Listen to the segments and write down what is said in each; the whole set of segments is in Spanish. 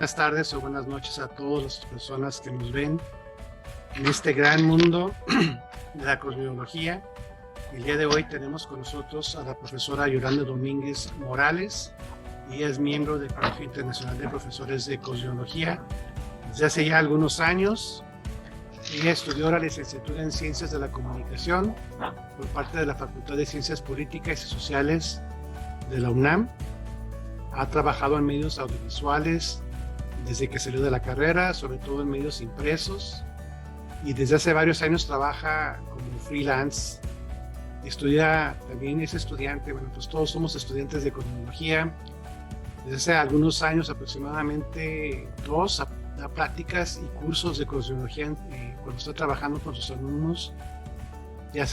Buenas tardes o buenas noches a todas las personas que nos ven en este gran mundo de la cosmología. El día de hoy tenemos con nosotros a la profesora Yolanda Domínguez Morales. Ella es miembro del Colegio Internacional de Profesores de Cosmología desde hace ya algunos años. Ella estudió la licenciatura en Ciencias de la Comunicación por parte de la Facultad de Ciencias Políticas y Sociales de la UNAM. Ha trabajado en medios audiovisuales desde que salió de la carrera, sobre todo en medios impresos, y desde hace varios años trabaja como freelance. Estudia, también es estudiante, bueno, pues todos somos estudiantes de cosmología. Desde hace algunos años, aproximadamente da pláticas y cursos de cosmología cuando está trabajando con sus alumnos, ya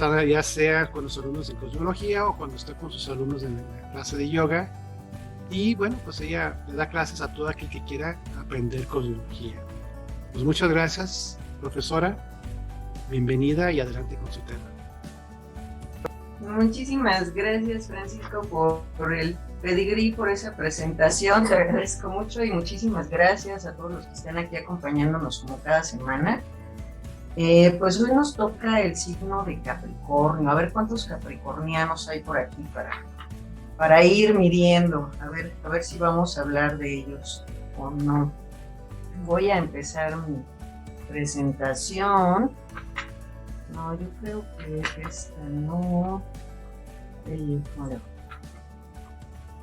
sea con los alumnos de cosmología o cuando está con sus alumnos en la clase de yoga. Y bueno, pues ella le da clases a todo aquel que quiera aprender cosmología. Pues muchas gracias, profesora. Bienvenida y adelante con su tema. Muchísimas gracias, Francisco, por el pedigrí, por esa presentación. Te agradezco mucho y muchísimas gracias a todos los que están aquí acompañándonos como cada semana. Pues hoy nos toca el signo de Capricornio. A ver cuántos capricornianos hay por aquí para ir midiendo, a ver si vamos a hablar de ellos o no. Voy a empezar mi presentación. No, yo creo que esta no. Bueno,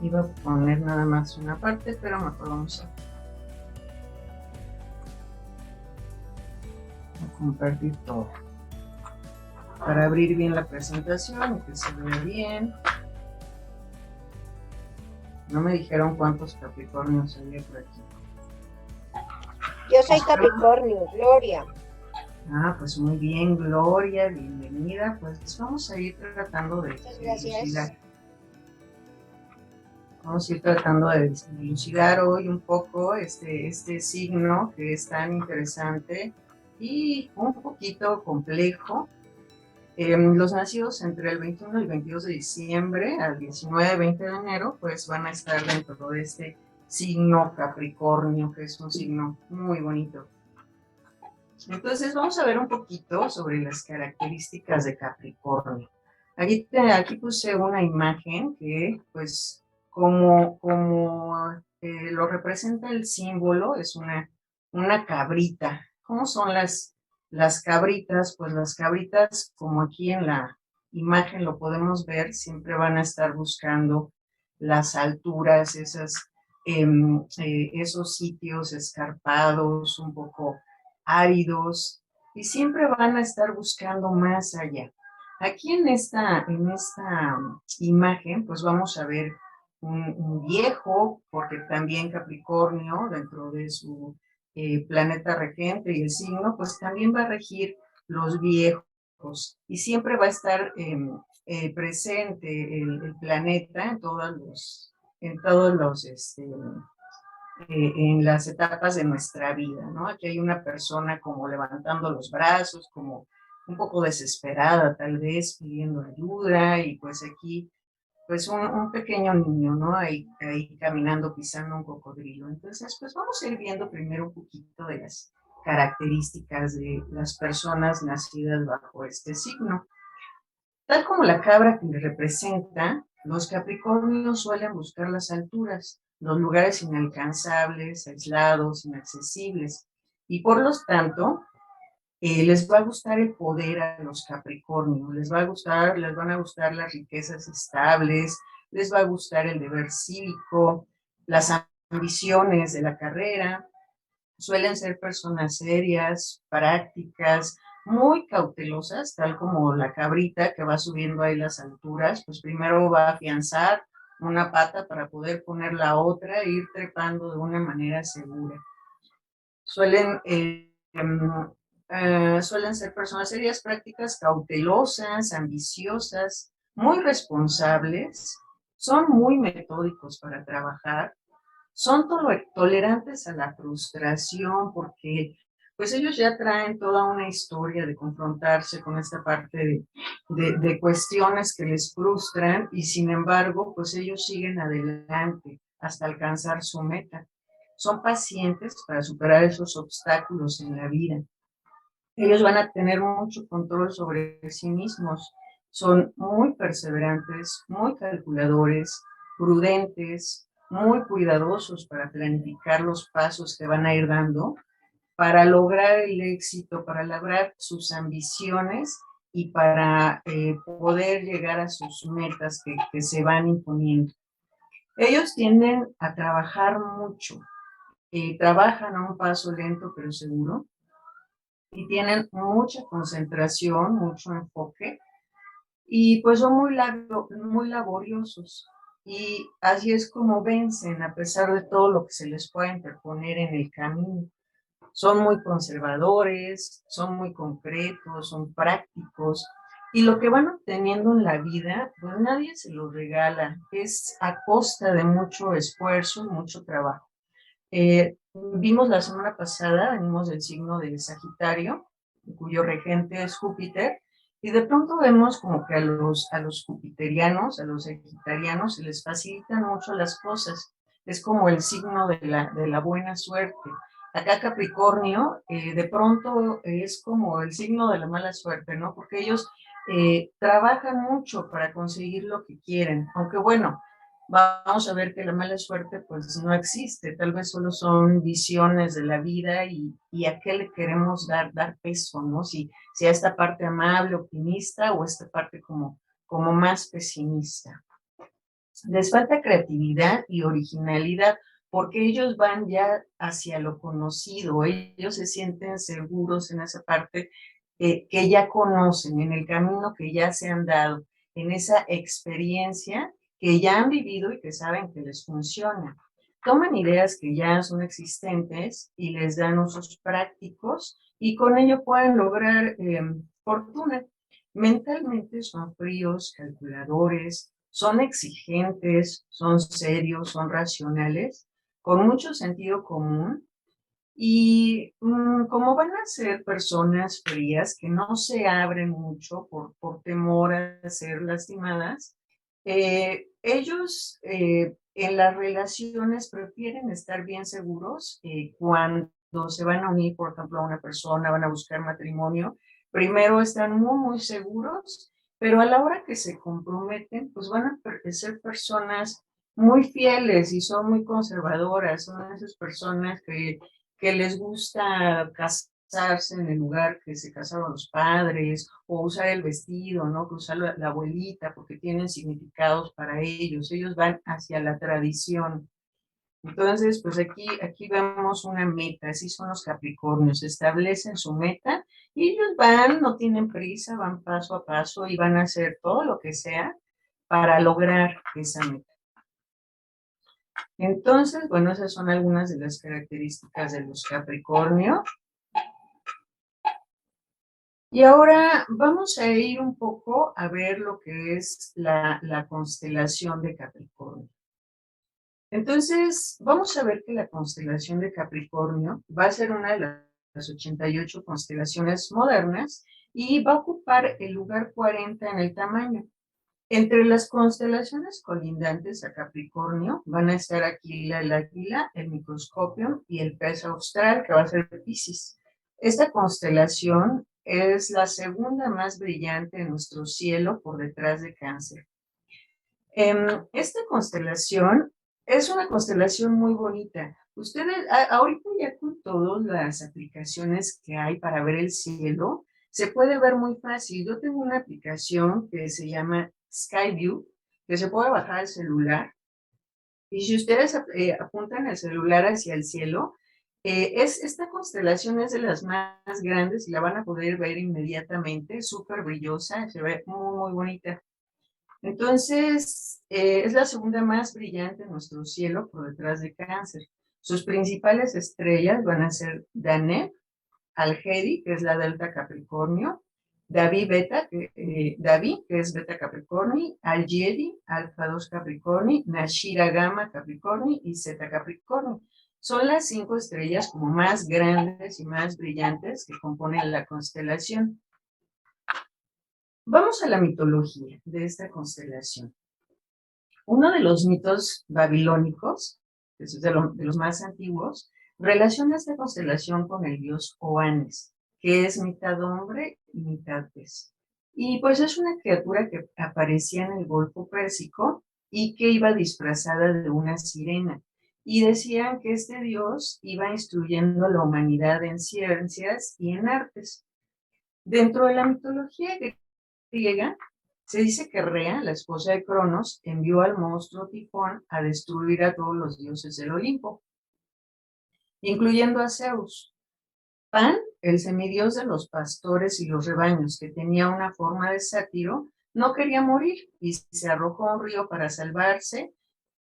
iba a poner nada más una parte, pero mejor vamos a compartir todo para abrir bien la presentación y que se vea bien. No me dijeron cuántos Capricornios había por aquí. Yo soy Capricornio, Gloria. Pues muy bien, Gloria, bienvenida. Pues vamos a ir tratando de dilucidar. Vamos a ir tratando de dilucidar hoy un poco este signo que es tan interesante y un poquito complejo. Los nacidos entre el 21 y el 22 de diciembre al 19-20 de enero, pues van a estar dentro de este signo Capricornio, que es un signo muy bonito. Entonces vamos a ver un poquito sobre las características de Capricornio. Aquí puse una imagen que, pues, como lo representa el símbolo, es una cabrita. ¿Cómo son las cabritas? Pues las cabritas, como aquí en la imagen lo podemos ver, siempre van a estar buscando las alturas, esos sitios escarpados, un poco áridos, y siempre van a estar buscando más allá. Aquí en esta imagen, pues vamos a ver un viejo, porque también Capricornio, dentro de su planeta regente y el signo, pues también va a regir los viejos, y siempre va a estar presente el planeta en en las etapas de nuestra vida, ¿no? Aquí hay una persona como levantando los brazos, como un poco desesperada, tal vez pidiendo ayuda, y pues aquí, pues un pequeño niño, ¿no? Ahí caminando, pisando un cocodrilo. Entonces, pues vamos a ir viendo primero un poquito de las características de las personas nacidas bajo este signo. Tal como la cabra que le representa, los Capricornios suelen buscar las alturas, los lugares inalcanzables, aislados, inaccesibles, y por lo tanto, les va a gustar el poder a los Capricornios, les van a gustar las riquezas estables, les va a gustar el deber cívico, las ambiciones de la carrera. Suelen ser personas serias, prácticas, muy cautelosas, tal como la cabrita que va subiendo ahí las alturas, pues primero va a afianzar una pata para poder poner la otra e ir trepando de una manera segura. Suelen ser personas serias, prácticas, cautelosas, ambiciosas, muy responsables, son muy metódicos para trabajar, son tolerantes a la frustración porque pues ellos ya traen toda una historia de confrontarse con esta parte de cuestiones que les frustran, y sin embargo pues ellos siguen adelante hasta alcanzar su meta. son pacientes para superar esos obstáculos en la vida. Ellos van a tener mucho control sobre sí mismos, son muy perseverantes, muy calculadores, prudentes, muy cuidadosos para planificar los pasos que van a ir dando para lograr el éxito, para lograr sus ambiciones y para poder llegar a sus metas que se van imponiendo. Ellos tienden a trabajar mucho, trabajan a un paso lento pero seguro y tienen mucha concentración, mucho enfoque y pues son muy laboriosos. Y así es como vencen a pesar de todo lo que se les pueda interponer en el camino. Son muy conservadores, son muy concretos, son prácticos y lo que van obteniendo en la vida, pues nadie se lo regala, es a costa de mucho esfuerzo, mucho trabajo. Vimos la semana pasada, venimos del signo de Sagitario, cuyo regente es Júpiter, y de pronto vemos como que a los jupiterianos, a los sagitarianos, se les facilitan mucho las cosas. Es como el signo de la buena suerte. Acá Capricornio, de pronto es como el signo de la mala suerte, ¿no? Porque ellos trabajan mucho para conseguir lo que quieren, aunque bueno, vamos a ver que la mala suerte pues no existe, tal vez solo son visiones de la vida y a qué le queremos dar peso, ¿no? Si a esta parte amable, optimista o esta parte como más pesimista. Les falta creatividad y originalidad porque ellos van ya hacia lo conocido, ellos se sienten seguros en esa parte que ya conocen, en el camino que ya se han dado, en esa experiencia que ya han vivido y que saben que les funciona. Toman ideas que ya son existentes y les dan usos prácticos y con ello pueden lograr fortuna. Mentalmente son fríos, calculadores, son exigentes, son serios, son racionales, con mucho sentido común y como van a ser personas frías que no se abren mucho por temor a ser lastimadas, ellos en las relaciones prefieren estar bien seguros cuando se van a unir, por ejemplo, a una persona, van a buscar matrimonio, primero están muy seguros, pero a la hora que se comprometen, pues van a ser personas muy fieles y son muy conservadoras, son esas personas que les gusta casarse en el lugar que se casaron los padres, o usar el vestido, ¿no? Que usar la abuelita, porque tienen significados para ellos. Ellos van hacia la tradición. Entonces, pues aquí vemos una meta, así son los Capricornios, establecen su meta y ellos van, no tienen prisa, van paso a paso y van a hacer todo lo que sea para lograr esa meta. Entonces, bueno, esas son algunas de las características de los Capricornio. Y ahora vamos a ir un poco a ver lo que es la constelación de Capricornio. Entonces, vamos a ver que la constelación de Capricornio va a ser una de las 88 constelaciones modernas y va a ocupar el lugar 40 en el tamaño. Entre las constelaciones colindantes a Capricornio van a estar aquí el Águila, el Microscopium y el Pez Austral, que va a ser Piscis. Esta constelación es la segunda más brillante en nuestro cielo por detrás de Cáncer. Esta constelación es una constelación muy bonita. Ustedes, ahorita ya con todas las aplicaciones que hay para ver el cielo, se puede ver muy fácil. Yo tengo una aplicación que se llama Skyview, que se puede bajar al celular. Y si ustedes apuntan el celular hacia el cielo, esta constelación es de las más grandes y la van a poder ver inmediatamente, súper brillosa, se ve muy bonita. Entonces, es la segunda más brillante en nuestro cielo por detrás de Cáncer. Sus principales estrellas van a ser Deneb, Algedi, que es la Delta Capricornio, Davi Beta, Davi, que es Beta Capricorni, Algiedi, Alfa 2 Capricorni, Nashira Gamma Capricorni y Zeta Capricorni. Son las 5 estrellas como más grandes y más brillantes que componen la constelación. Vamos a la mitología de esta constelación. Uno de los mitos babilónicos que es de los más antiguos, relaciona esta constelación con el dios Oannes, que es mitad hombre y mitad pez. Y pues es una criatura que aparecía en el Golfo Pérsico y que iba disfrazada de una sirena. Y decían que este dios iba instruyendo a la humanidad en ciencias y en artes. Dentro de la mitología griega, se dice que Rea, la esposa de Cronos, envió al monstruo Tifón a destruir a todos los dioses del Olimpo, incluyendo a Zeus. Pan, el semidios de los pastores y los rebaños, que tenía una forma de sátiro, no quería morir y se arrojó a un río para salvarse,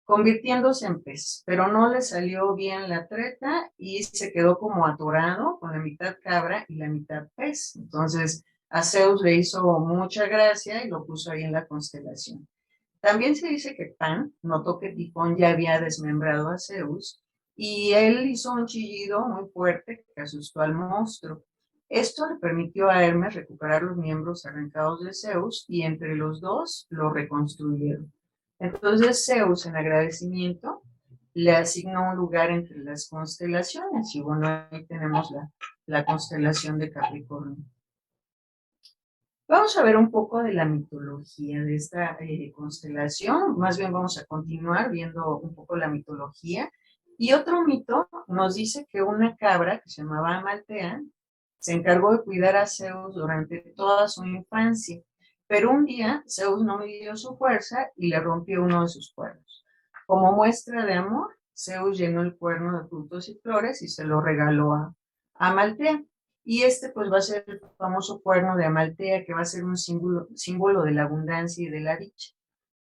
convirtiéndose en pez, pero no le salió bien la treta y se quedó como atorado con la mitad cabra y la mitad pez. Entonces a Zeus le hizo mucha gracia y lo puso ahí en la constelación. También se dice que Pan notó que Tifón ya había desmembrado a Zeus y él hizo un chillido muy fuerte que asustó al monstruo. Esto le permitió a Hermes recuperar los miembros arrancados de Zeus y entre los dos lo reconstruyeron. Entonces Zeus, en agradecimiento, le asignó un lugar entre las constelaciones y bueno, ahí tenemos la constelación de Capricornio. Vamos a ver un poco de la mitología de esta constelación, más bien vamos a continuar viendo un poco la mitología. Y otro mito nos dice que una cabra que se llamaba Amaltea se encargó de cuidar a Zeus durante toda su infancia, pero un día Zeus no midió su fuerza y le rompió uno de sus cuernos. Como muestra de amor, Zeus llenó el cuerno de frutos y flores y se lo regaló a Amaltea. Y este pues va a ser el famoso cuerno de Amaltea, que va a ser un símbolo de la abundancia y de la dicha.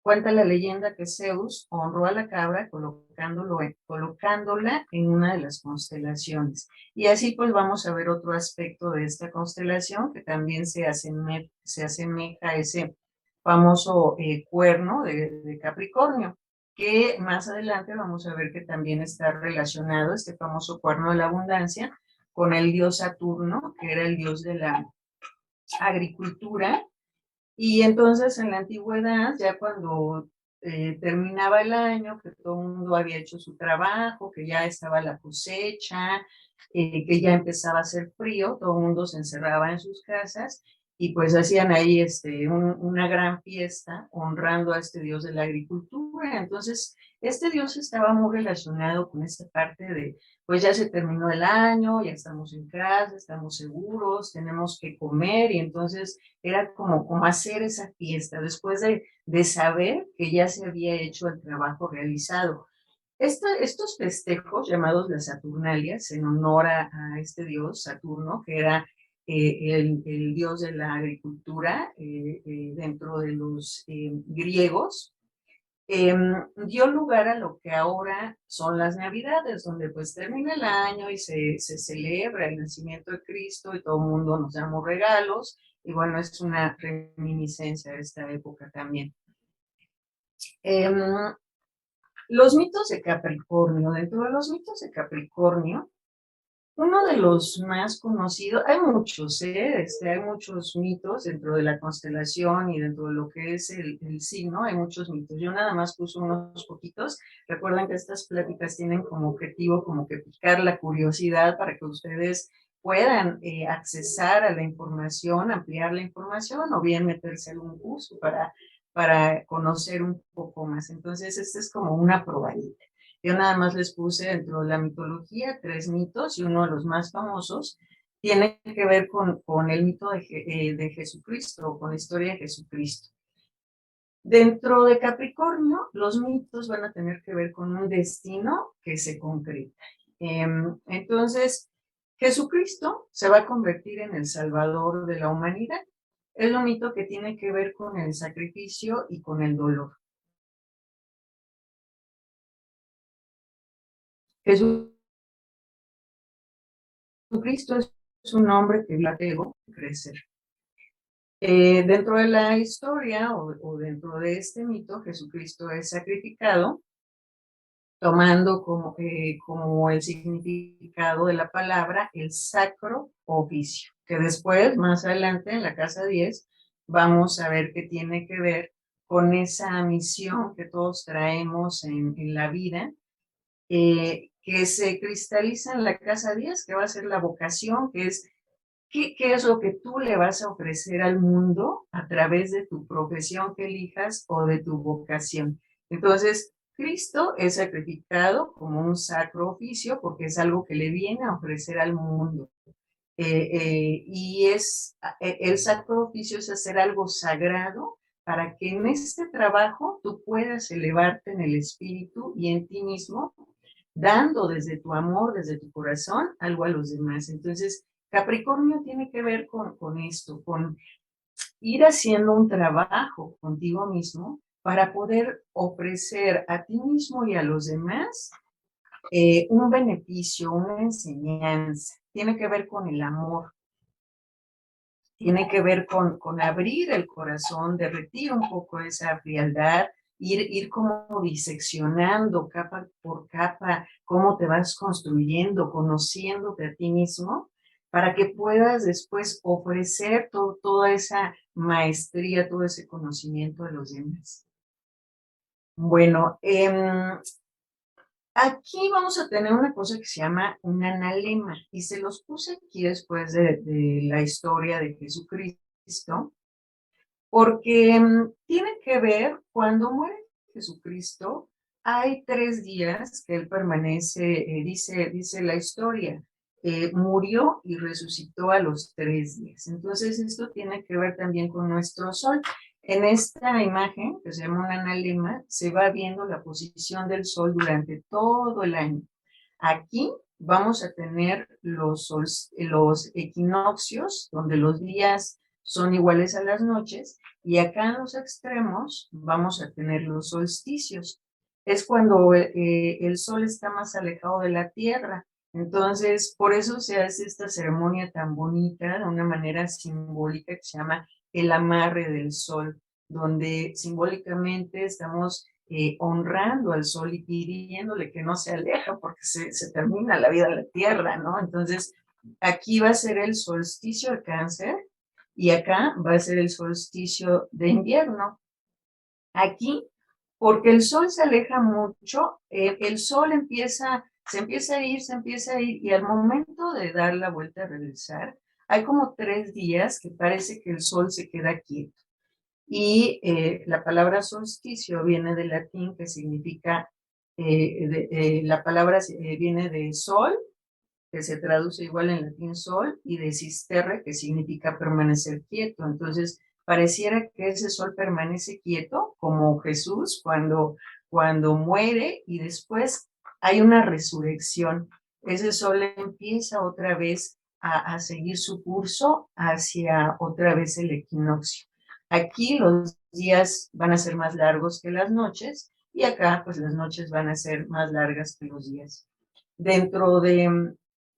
Cuenta la leyenda que Zeus honró a la cabra colocándola en una de las constelaciones. Y así pues vamos a ver otro aspecto de esta constelación que también se asemeja a ese famoso cuerno de Capricornio, que más adelante vamos a ver que también está relacionado este famoso cuerno de la abundancia con el dios Saturno, que era el dios de la agricultura. Y entonces en la antigüedad, ya cuando terminaba el año, que todo el mundo había hecho su trabajo, que ya estaba la cosecha, que ya empezaba a hacer frío, todo el mundo se encerraba en sus casas y pues hacían ahí una gran fiesta honrando a este dios de la agricultura. Entonces, este dios estaba muy relacionado con esta parte de, pues ya se terminó el año, ya estamos en casa, estamos seguros, tenemos que comer y entonces era como hacer esa fiesta después de saber que ya se había hecho el trabajo realizado. Estos festejos llamados las Saturnalias, en honor a este dios Saturno, que era el dios de la agricultura dentro de los griegos, dio lugar a lo que ahora son las Navidades, donde pues termina el año y se celebra el nacimiento de Cristo y todo el mundo nos damos regalos y bueno, es una reminiscencia de esta época también. Los mitos de Capricornio. Dentro de los mitos de Capricornio, uno de los más conocidos, hay muchos, hay muchos mitos dentro de la constelación y dentro de lo que es el signo, hay muchos mitos. Yo nada más puse unos poquitos. Recuerden que estas pláticas tienen como objetivo como que picar la curiosidad para que ustedes puedan accesar a la información, ampliar la información o bien meterse a un curso para conocer un poco más. Entonces, este es como una probadita. Yo nada más les puse dentro de la mitología 3 mitos y uno de los más famosos tiene que ver con el mito de Jesucristo, con la historia de Jesucristo. Dentro de Capricornio, los mitos van a tener que ver con un destino que se concreta. Entonces, Jesucristo se va a convertir en el Salvador de la humanidad. Es un mito que tiene que ver con el sacrificio y con el dolor. Jesucristo es un hombre que vio a crecer. Dentro de la historia o dentro de este mito, Jesucristo es sacrificado, tomando como el significado de la palabra el sacro oficio, que después, más adelante, en la casa 10, vamos a ver que tiene que ver con esa misión que todos traemos en la vida, que se cristaliza en la casa 10, que va a ser la vocación, que es qué es lo que tú le vas a ofrecer al mundo a través de tu profesión que elijas o de tu vocación. Entonces, Cristo es sacrificado como un sacro oficio porque es algo que le viene a ofrecer al mundo. El sacro oficio es hacer algo sagrado para que en este trabajo tú puedas elevarte en el espíritu y en ti mismo, dando desde tu amor, desde tu corazón, algo a los demás. Entonces, Capricornio tiene que ver con esto, con ir haciendo un trabajo contigo mismo para poder ofrecer a ti mismo y a los demás un beneficio, una enseñanza. Tiene que ver con el amor, tiene que ver con abrir el corazón, derretir un poco esa frialdad, ir como diseccionando capa por capa cómo te vas construyendo, conociéndote a ti mismo, para que puedas después ofrecer toda esa maestría, todo ese conocimiento a los demás. Bueno, aquí vamos a tener una cosa que se llama un analema, y se los puse aquí después de la historia de Jesucristo, porque tiene que ver cuando muere Jesucristo. Hay 3 días que él permanece, dice la historia, murió y resucitó a los 3 días. Entonces esto tiene que ver también con nuestro sol. En esta imagen, que se llama un analema, se va viendo la posición del sol durante todo el año. Aquí vamos a tener los equinoccios, donde los días son iguales a las noches, y acá en los extremos vamos a tener los solsticios. Es cuando el sol está más alejado de la tierra. Entonces, por eso se hace esta ceremonia tan bonita, de una manera simbólica, que se llama el amarre del sol, donde simbólicamente estamos honrando al sol y pidiéndole que no se aleja porque se termina la vida de la tierra, ¿no? Entonces, aquí va a ser el solsticio de Cáncer y acá va a ser el solsticio de invierno. Aquí, porque el sol se aleja mucho, el sol se empieza a ir, y al momento de dar la vuelta a regresar, hay como 3 días que parece que el sol se queda quieto. Y la palabra solsticio viene del latín, que significa, la palabra viene de sol, que se traduce igual en latín sol, y de sisterre, que significa permanecer quieto. Entonces, pareciera que ese sol permanece quieto, como Jesús cuando muere, y después hay una resurrección. Ese sol empieza otra vez a seguir su curso hacia otra vez el equinoccio. Aquí los días van a ser más largos que las noches, y acá pues las noches van a ser más largas que los días. Dentro del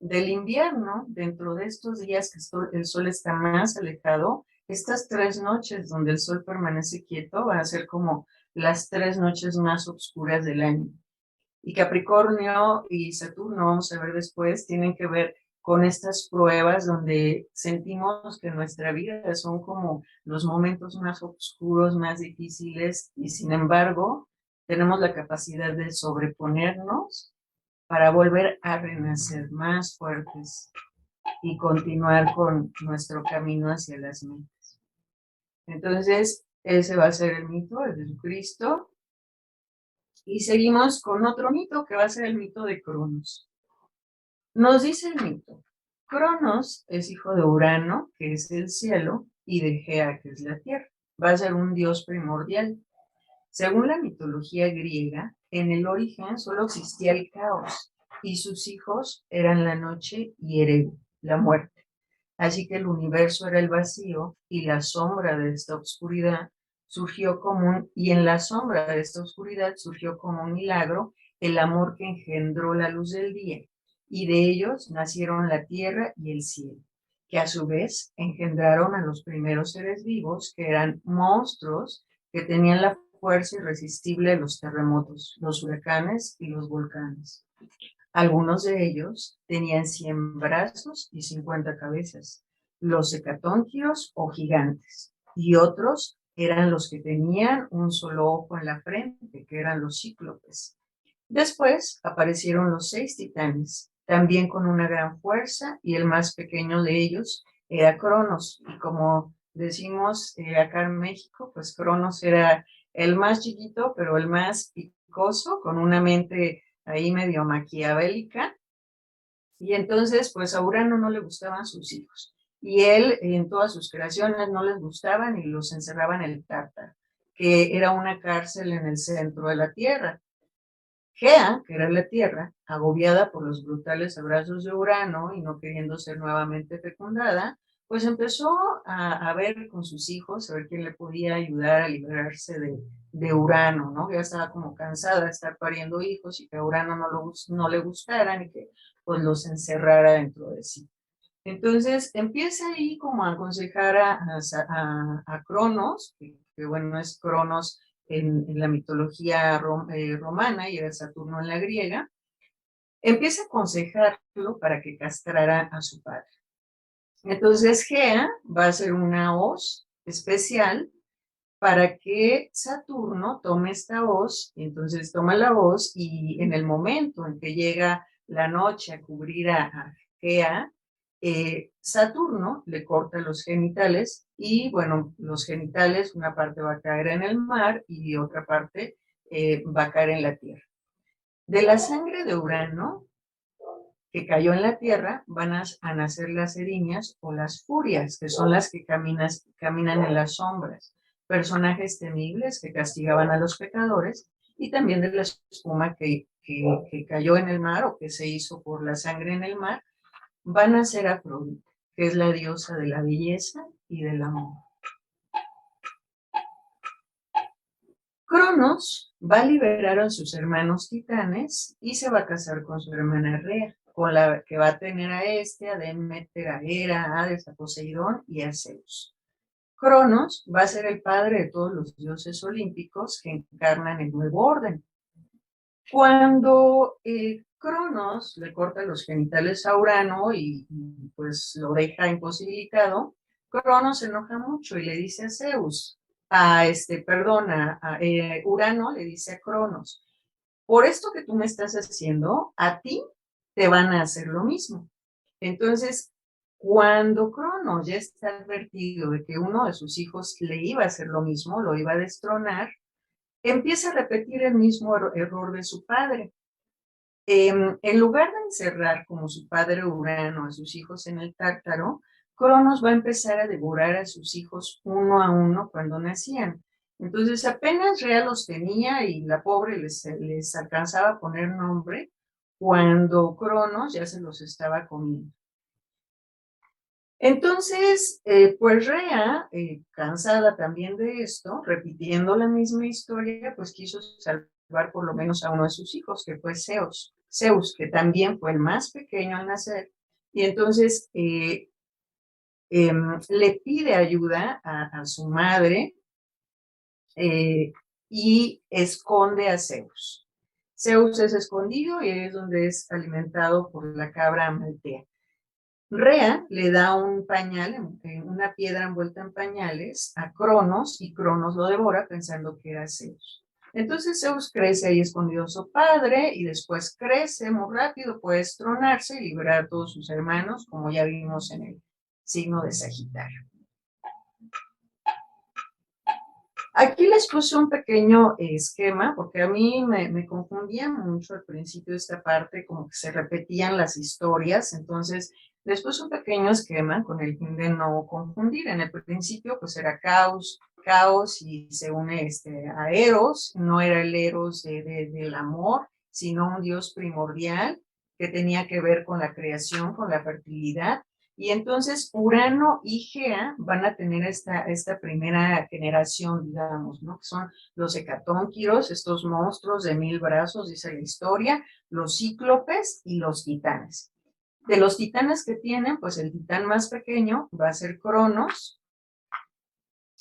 invierno, dentro de estos días que el sol está más alejado, estas 3 noches donde el sol permanece quieto van a ser como las 3 noches más oscuras del año. Y Capricornio y Saturno, vamos a ver después, tienen que ver con estas pruebas donde sentimos que nuestra vida son como los momentos más oscuros, más difíciles, y sin embargo tenemos la capacidad de sobreponernos para volver a renacer más fuertes y continuar con nuestro camino hacia las metas. Entonces, ese va a ser el mito de Jesucristo. Y seguimos con otro mito que va a ser el mito de Cronos. Nos dice el mito: Cronos es hijo de Urano, que es el cielo, y de Gea, que es la tierra. Va a ser un dios primordial. Según la mitología griega, en el origen solo existía el caos, y sus hijos eran la noche y Ereu, la muerte. Así que el universo era el vacío, y la sombra de esta oscuridad y en la sombra de esta oscuridad surgió como un milagro el amor que engendró la luz del día, y de ellos nacieron la tierra y el cielo, que a su vez engendraron a los primeros seres vivos, que eran monstruos que tenían la fuerza irresistible de los terremotos, los huracanes y los volcanes. Algunos de ellos tenían 100 brazos y 50 cabezas, los hecatónquiros o gigantes, y otros eran los que tenían un solo ojo en la frente, que eran los cíclopes. Después aparecieron los 6 titanes, también con una gran fuerza, y el más pequeño de ellos era Cronos. Y como decimos acá en México, pues Cronos era el más chiquito, pero el más picoso, con una mente ahí medio maquiavélica. Y entonces, pues a Urano no le gustaban sus hijos. Y él, en todas sus creaciones, no les gustaban y los encerraba en el Tártaro, que era una cárcel en el centro de la Tierra. Gea, que era la Tierra, agobiada por los brutales abrazos de Urano y no queriendo ser nuevamente fecundada, pues empezó a ver con sus hijos, a ver quién le podía ayudar a liberarse de Urano, ¿no? Ya estaba como cansada de estar pariendo hijos y que a Urano no le gustaran y que pues los encerrara dentro de sí. Entonces empieza ahí como a aconsejar a Cronos, que bueno, es Cronos en la mitología romana y era Saturno en la griega, empieza a aconsejarlo para que castrara a su padre. Entonces Gea va a hacer una hoz especial para que Saturno tome esta hoz, y entonces toma la hoz y en el momento en que llega la noche a cubrir a Gea, Saturno le corta los genitales y bueno, los genitales, una parte va a caer en el mar y otra parte va a caer en la tierra. De la sangre de Urano que cayó en la tierra van a nacer las eriñas o las furias, que son las que caminan en las sombras, personajes temibles que castigaban a los pecadores, y también de la espuma que cayó en el mar o que se hizo por la sangre en el mar, van a ser Afrodita, que es la diosa de la belleza y del amor. Cronos va a liberar a sus hermanos titanes y se va a casar con su hermana Rea, con la que va a tener a Deméter, a Hera, a Hades, a Poseidón y a Zeus. Cronos va a ser el padre de todos los dioses olímpicos que encarnan el nuevo orden. Cuando Cronos le corta los genitales a Urano y pues lo deja imposibilitado, Cronos se enoja mucho y le dice a Zeus, Urano le dice a Cronos, por esto que tú me estás haciendo, a ti te van a hacer lo mismo. Entonces, cuando Cronos ya está advertido de que uno de sus hijos le iba a hacer lo mismo, lo iba a destronar, empieza a repetir el mismo error de su padre. En lugar de encerrar como su padre Urano a sus hijos en el Tártaro, Cronos va a empezar a devorar a sus hijos uno a uno cuando nacían. Entonces apenas Rea los tenía y la pobre les alcanzaba a poner nombre cuando Cronos ya se los estaba comiendo. Entonces, pues Rea, cansada también de esto, repitiendo la misma historia, pues quiso salvar por lo menos a uno de sus hijos, que fue Zeus, que también fue el más pequeño al nacer, y entonces le pide ayuda a su madre y esconde a Zeus. Zeus es escondido y es donde es alimentado por la cabra Amaltea. Rea le da un pañal, una piedra envuelta en pañales a Cronos y Cronos lo devora pensando que era Zeus. Entonces Zeus crece ahí escondido a su padre y después crece muy rápido, puede destronarse y liberar a todos sus hermanos, como ya vimos en el signo de Sagitario. Aquí les puse un pequeño esquema porque a mí me confundía mucho al principio esta parte, como que se repetían las historias, entonces les puse un pequeño esquema con el fin de no confundir. En el principio pues era caos y se une a Eros, no era el Eros del amor, sino un dios primordial que tenía que ver con la creación, con la fertilidad. Y entonces Urano y Gea van a tener esta primera generación, digamos, ¿no? Que son los hecatónquiros, estos monstruos de 1000 brazos, dice la historia, los cíclopes y los titanes. De los titanes que tienen, pues el titán más pequeño va a ser Cronos.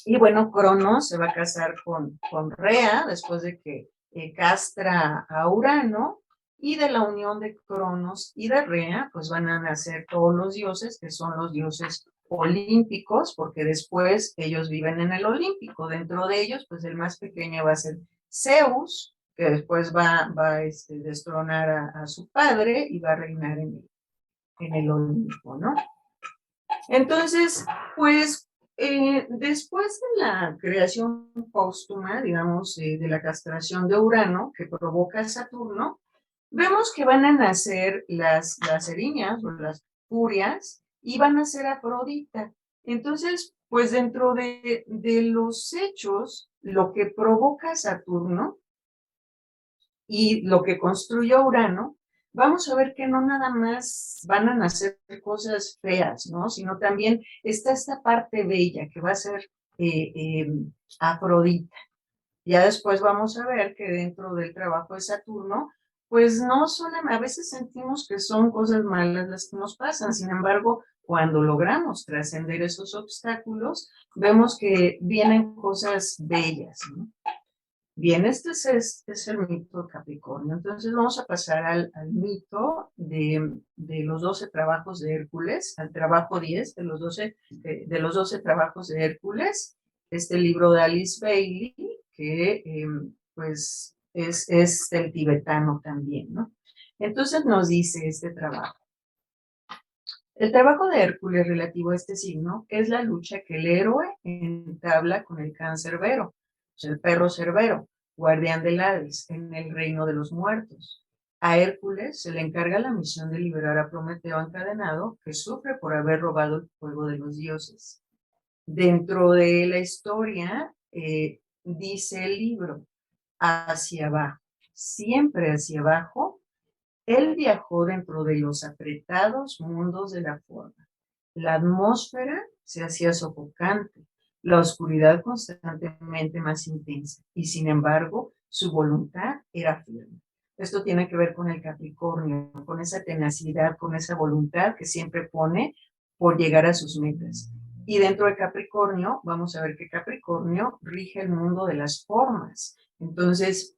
Y bueno, Cronos se va a casar con Rea después de que castra a Urano. Y de la unión de Cronos y de Rea, pues van a nacer todos los dioses, que son los dioses olímpicos, porque después ellos viven en el olímpico. Dentro de ellos, pues el más pequeño va a ser Zeus, que después va a destronar a su padre y va a reinar en el Olimpo, ¿no? Entonces, pues, después de la creación póstuma, digamos, de la castración de Urano, que provoca Saturno, vemos que van a nacer las eriñas o las furias y van a ser Afrodita. Entonces, pues dentro de los hechos, lo que provoca Saturno y lo que construyó Urano, vamos a ver que no nada más van a nacer cosas feas, ¿no? Sino también está esta parte bella que va a ser Afrodita. Ya después vamos a ver que dentro del trabajo de Saturno, pues no son, a veces sentimos que son cosas malas las que nos pasan, sin embargo, cuando logramos trascender esos obstáculos, vemos que vienen cosas bellas, ¿no? Bien, este es el mito de Capricornio. Entonces vamos a pasar al mito de los 12 trabajos de Hércules, al trabajo 10 de los 12 trabajos de Hércules, este libro de Alice Bailey, que pues es del tibetano también, ¿no? Entonces nos dice este trabajo. El trabajo de Hércules relativo a este signo es la lucha que el héroe entabla con el Cancerbero, el perro Cerbero, guardián del Hades, en el reino de los muertos. A Hércules se le encarga la misión de liberar a Prometeo encadenado, que sufre por haber robado el fuego de los dioses. Dentro de la historia, dice el libro, hacia abajo, siempre hacia abajo, él viajó dentro de los apretados mundos de la forma. La atmósfera se hacía sofocante, la oscuridad constantemente más intensa, y sin embargo, su voluntad era firme. Esto tiene que ver con el Capricornio, con esa tenacidad, con esa voluntad que siempre pone por llegar a sus metas. Y dentro de Capricornio, vamos a ver que Capricornio rige el mundo de las formas. Entonces,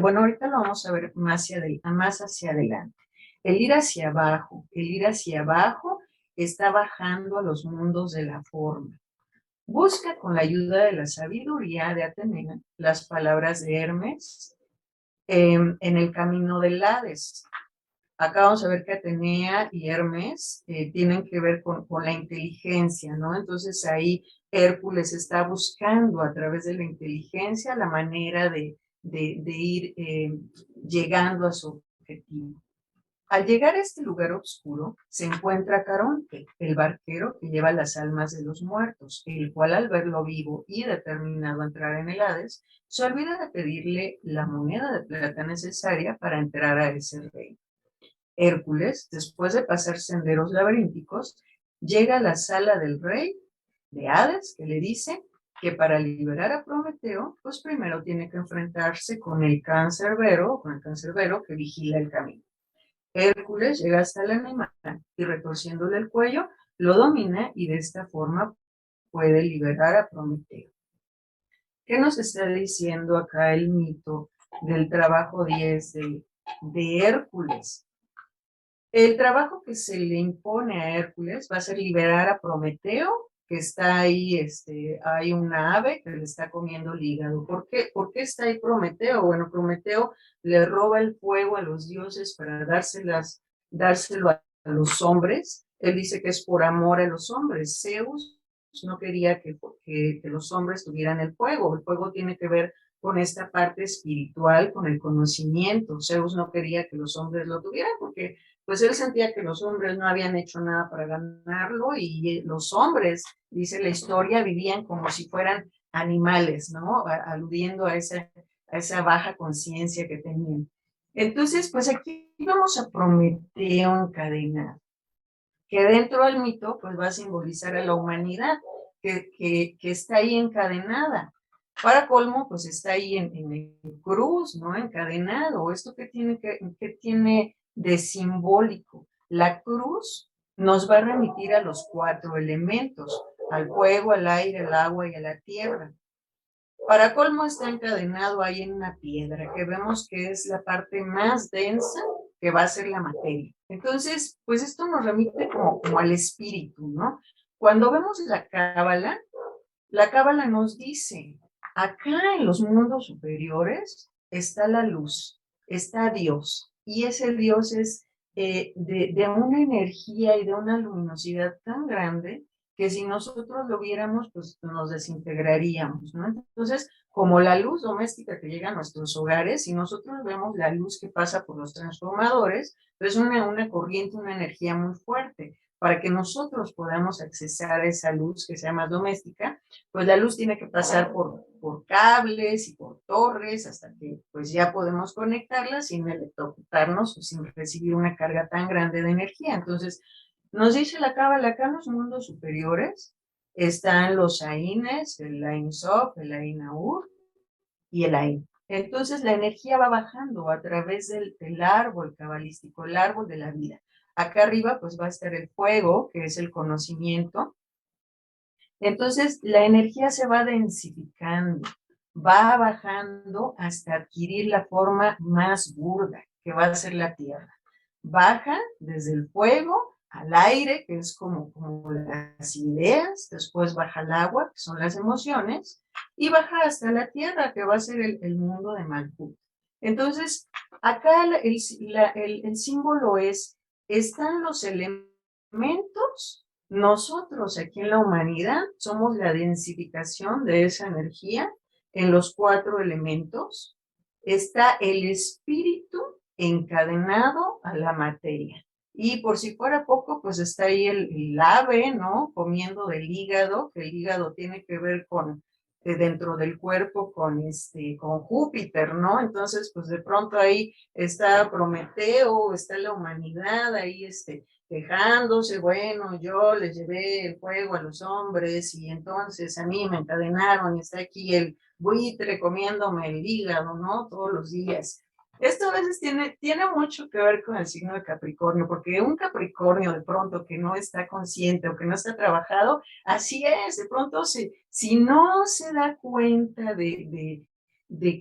bueno, ahorita lo vamos a ver más hacia adelante. El ir hacia abajo está bajando a los mundos de la forma. Busca con la ayuda de la sabiduría de Atenea las palabras de Hermes en el camino del Hades. Acá vamos a ver que Atenea y Hermes tienen que ver con la inteligencia, ¿no? Entonces ahí Hércules está buscando a través de la inteligencia la manera de ir llegando a su objetivo. Al llegar a este lugar oscuro, se encuentra Caronte, el barquero que lleva las almas de los muertos, el cual al verlo vivo y determinado a entrar en el Hades, se olvida de pedirle la moneda de plata necesaria para entrar a ese reino. Hércules, después de pasar senderos laberínticos, llega a la sala del rey de Hades, que le dice que para liberar a Prometeo, pues primero tiene que enfrentarse con el cancerbero que vigila el camino. Hércules llega hasta el animal y retorciéndole el cuello, lo domina y de esta forma puede liberar a Prometeo. ¿Qué nos está diciendo acá el mito del trabajo 10 de Hércules? El trabajo que se le impone a Hércules va a ser liberar a Prometeo, que está ahí, hay una ave que le está comiendo el hígado. ¿Por qué está ahí Prometeo? Bueno, Prometeo le roba el fuego a los dioses para dárselo a los hombres. Él dice que es por amor a los hombres. Zeus no quería que los hombres tuvieran el fuego. El fuego tiene que ver con esta parte espiritual, con el conocimiento. Zeus no quería que los hombres lo tuvieran porque pues él sentía que los hombres no habían hecho nada para ganarlo y los hombres, dice la historia, vivían como si fueran animales, ¿no? Aludiendo a esa baja conciencia que tenían. Entonces, pues aquí vamos a Prometeo encadenado, que dentro del mito pues va a simbolizar a la humanidad que está ahí encadenada. Para colmo, pues está ahí en cruz, ¿no? Encadenado. ¿Esto qué tiene de simbólico? La cruz nos va a remitir a los 4 elementos, al fuego, al aire, al agua y a la tierra. Para colmo está encadenado ahí en una piedra, que vemos que es la parte más densa que va a ser la materia. Entonces, pues esto nos remite como al espíritu, ¿no? Cuando vemos la cábala nos dice, acá en los mundos superiores está la luz, está Dios, y ese Dios es de una energía y de una luminosidad tan grande que si nosotros lo viéramos, pues nos desintegraríamos, ¿no? Entonces, como la luz doméstica que llega a nuestros hogares, si nosotros vemos la luz que pasa por los transformadores, pues es una corriente, una energía muy fuerte. Para que nosotros podamos accesar a esa luz que sea más doméstica, pues la luz tiene que pasar por cables y por torres hasta que pues ya podemos conectarla sin electrocutarnos o sin recibir una carga tan grande de energía. Entonces, nos dice la Cábala, acá en los mundos superiores están los Aines, el Ain Sof, el Ain Ahur y el Ain. Entonces la energía va bajando a través del árbol cabalístico, el árbol de la vida. Acá arriba pues va a estar el fuego, que es el conocimiento. Entonces la energía se va densificando, va bajando hasta adquirir la forma más burda, que va a ser la tierra. Baja desde el fuego al aire, que es como las ideas, después baja al agua, que son las emociones, y baja hasta la tierra, que va a ser el mundo de Malkuth. Entonces, acá el símbolo es, están los elementos, nosotros aquí en la humanidad somos la densificación de esa energía en los 4 elementos, está el espíritu encadenado a la materia. Y por si fuera poco, pues está ahí el ave, ¿no? Comiendo del hígado, que el hígado tiene que ver con dentro del cuerpo con Júpiter, ¿no? Entonces, pues de pronto ahí está Prometeo, está la humanidad ahí quejándose, bueno, yo les llevé el fuego a los hombres y entonces a mí me encadenaron y está aquí el buitre comiéndome el hígado, ¿no? Todos los días. Esto a veces tiene mucho que ver con el signo de Capricornio, porque un Capricornio de pronto que no está consciente o que no está trabajado, así es, de pronto si no se da cuenta de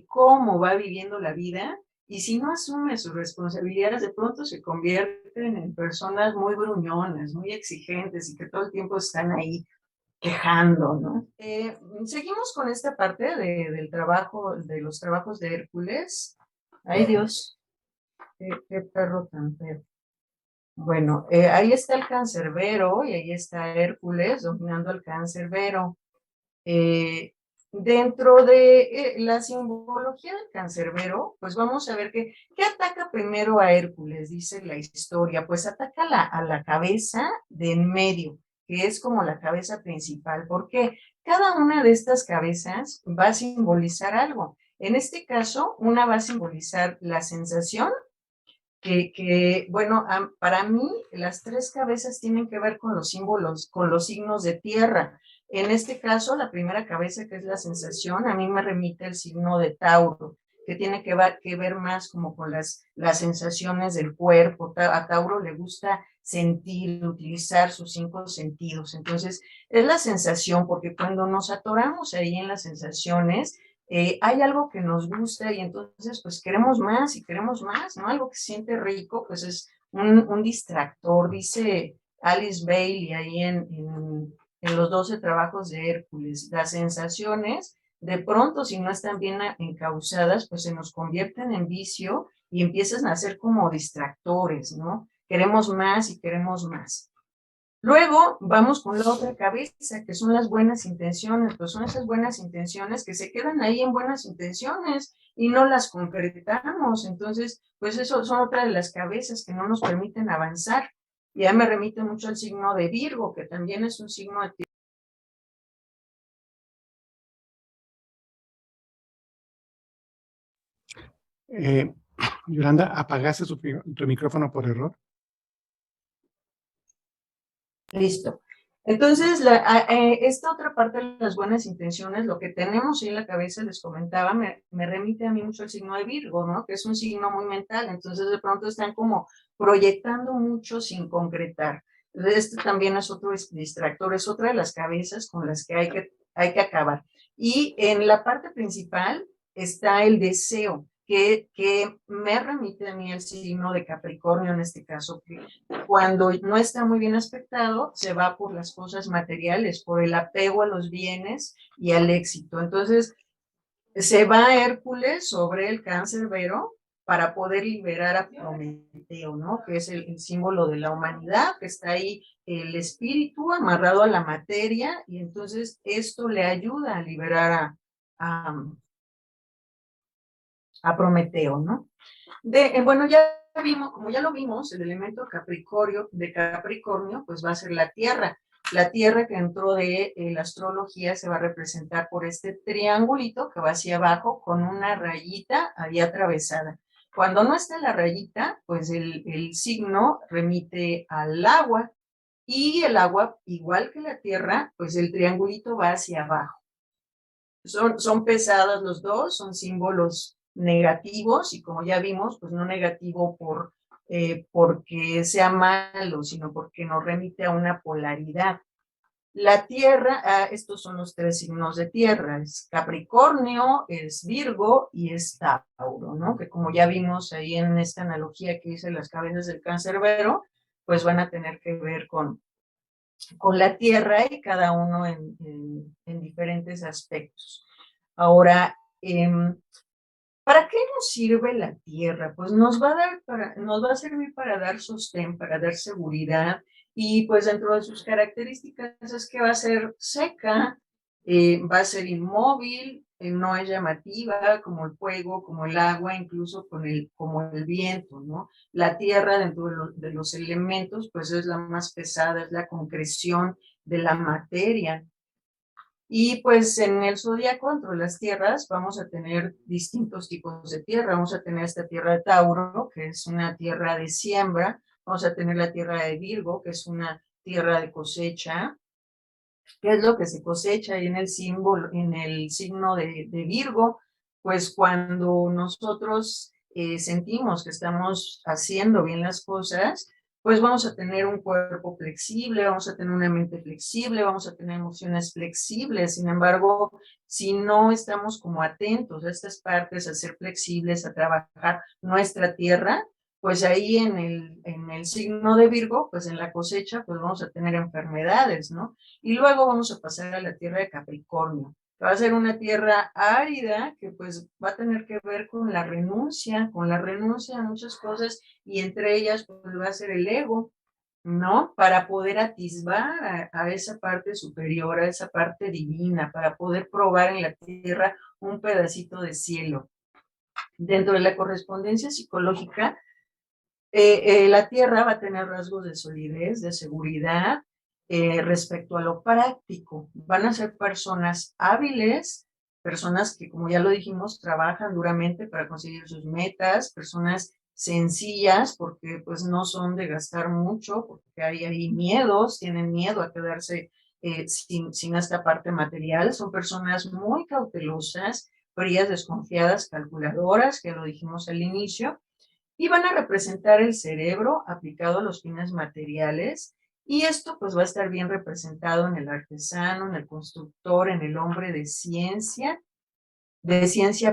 cómo va viviendo la vida y si no asume sus responsabilidades, de pronto se convierten en personas muy gruñonas, muy exigentes y que todo el tiempo están ahí quejando, ¿no? Seguimos con esta parte del trabajo, de los trabajos de Hércules. Ay, Dios, qué perro tan feo. Bueno, ahí está el cancerbero y ahí está Hércules dominando el cancerbero. Dentro de la simbología del cancerbero, pues vamos a ver ¿qué ataca primero a Hércules? Dice la historia, pues ataca a la cabeza de en medio, que es como la cabeza principal, porque cada una de estas cabezas va a simbolizar algo. En este caso, una va a simbolizar la sensación, bueno, para mí las 3 cabezas tienen que ver con los símbolos, con los signos de tierra. En este caso, la primera cabeza, que es la sensación, a mí me remite el signo de Tauro, que tiene que ver más como con las sensaciones del cuerpo. A Tauro le gusta sentir, utilizar sus 5 sentidos. Entonces, es la sensación, porque cuando nos atoramos ahí en las sensaciones, hay algo que nos gusta y entonces pues queremos más y queremos más, ¿no? Algo que se siente rico, pues es un distractor, dice Alice Bailey ahí en los 12 trabajos de Hércules. Las sensaciones, de pronto, si no están bien encausadas, pues se nos convierten en vicio y empiezan a ser como distractores, ¿no? Queremos más y queremos más. Luego vamos con la otra cabeza, que son las buenas intenciones, pues son esas buenas intenciones que se quedan ahí en buenas intenciones y no las concretamos. Entonces, pues eso son otra de las cabezas que no nos permiten avanzar. Ya me remite mucho al signo de Virgo, que también es un signo de Yolanda, ¿apagaste tu micrófono por error? Listo. Entonces, esta otra parte de las buenas intenciones, lo que tenemos ahí en la cabeza, les comentaba, me remite a mí mucho al signo de Virgo, ¿no? Que es un signo muy mental, entonces de pronto están como proyectando mucho sin concretar. Este también es otro distractor, es otra de las cabezas con las que hay que acabar. Y en la parte principal está el deseo, que me remite a mí el signo de Capricornio en este caso, que cuando no está muy bien aspectado, se va por las cosas materiales, por el apego a los bienes y al éxito. Entonces, Se va Hércules sobre el Cancerbero para poder liberar a Prometeo, ¿no? Que es el símbolo de la humanidad, que está ahí el espíritu amarrado a la materia, y entonces esto le ayuda a liberar a, a Prometeo, ¿no? Bueno, ya vimos, como ya lo vimos, el elemento Capricornio, pues va a ser la Tierra. La Tierra que dentro de la astrología se va a representar por este triangulito que va hacia abajo con una rayita ahí atravesada. Cuando no está la rayita, pues el signo remite al agua, y el agua, igual que la Tierra, pues el triangulito va hacia abajo. Son pesadas los dos, son símbolos negativos, y como ya vimos, pues no negativo porque sea malo, sino porque nos remite a una polaridad. La Tierra, estos son los tres signos de Tierra: es Capricornio, es Virgo y es Tauro, ¿no? Que como ya vimos ahí en esta analogía que hice las cabezas del Cancerbero, pues van a tener que ver con la Tierra, y cada uno en diferentes aspectos. Ahora, ¿para qué nos sirve la Tierra? Pues nos va a servir para dar sostén, para dar seguridad, y pues dentro de sus características es que va a ser seca, va a ser inmóvil, no es llamativa como el fuego, como el agua, incluso como el viento, ¿no? La Tierra dentro de los elementos pues es la más pesada, es la concreción de la materia. Y pues en el zodiaco, entre las tierras, vamos a tener distintos tipos de tierra. Vamos a tener esta tierra de Tauro, que es una tierra de siembra. Vamos a tener la tierra de Virgo, que es una tierra de cosecha. ¿Qué es lo que se cosecha ahí en el símbolo, en el signo de Virgo? Pues cuando nosotros sentimos que estamos haciendo bien las cosas, pues vamos a tener un cuerpo flexible, vamos a tener una mente flexible, vamos a tener emociones flexibles. Sin embargo, si no estamos como atentos a estas partes, a ser flexibles, a trabajar nuestra tierra, pues ahí en el signo de Virgo, pues en la cosecha, pues vamos a tener enfermedades, ¿no? Y luego vamos a pasar a la tierra de Capricornio. Va a ser una tierra árida que pues va a tener que ver con la renuncia a muchas cosas, y entre ellas pues va a ser el ego, ¿no? Para poder atisbar a esa parte superior, a esa parte divina, para poder probar en la tierra un pedacito de cielo. Dentro de la correspondencia psicológica, la Tierra va a tener rasgos de solidez, de seguridad, respecto a lo práctico. Van a ser personas hábiles, personas que, como ya lo dijimos, trabajan duramente para conseguir sus metas, personas sencillas, porque pues no son de gastar mucho, porque hay ahí miedos, tienen miedo a quedarse sin esta parte material. Son personas muy cautelosas, frías, desconfiadas, calculadoras, que lo dijimos al inicio, y van a representar el cerebro aplicado a los fines materiales, y esto pues va a estar bien representado en el artesano, en el constructor, en el hombre de ciencia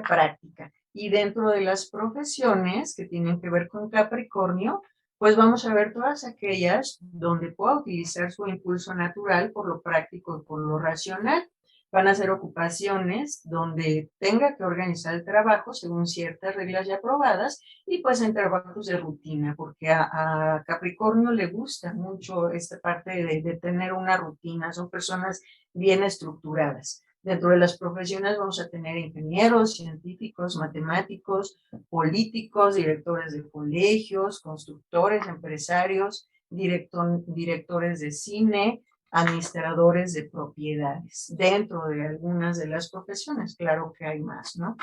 práctica. Y dentro de las profesiones que tienen que ver con Capricornio, pues vamos a ver todas aquellas donde pueda utilizar su impulso natural por lo práctico y por lo racional. Van a ser ocupaciones donde tenga que organizar el trabajo según ciertas reglas ya aprobadas, y pues en trabajos de rutina, porque a Capricornio le gusta mucho esta parte de tener una rutina. Son personas bien estructuradas. Dentro de las profesiones vamos a tener ingenieros, científicos, matemáticos, políticos, directores de colegios, constructores, empresarios, directores de cine, administradores de propiedades, dentro de algunas de las profesiones. Claro que hay más, ¿no?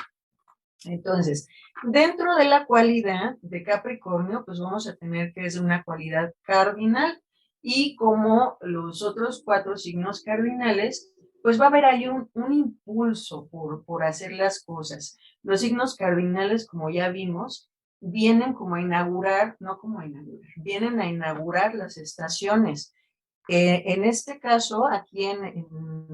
Entonces, dentro de la cualidad de Capricornio, pues vamos a tener que es una cualidad cardinal, y como los otros 4 signos cardinales, pues va a haber ahí un impulso por hacer las cosas. Los signos cardinales, como ya vimos, vienen como a inaugurar, no como a inaugurar, vienen a inaugurar las estaciones. En este caso, aquí en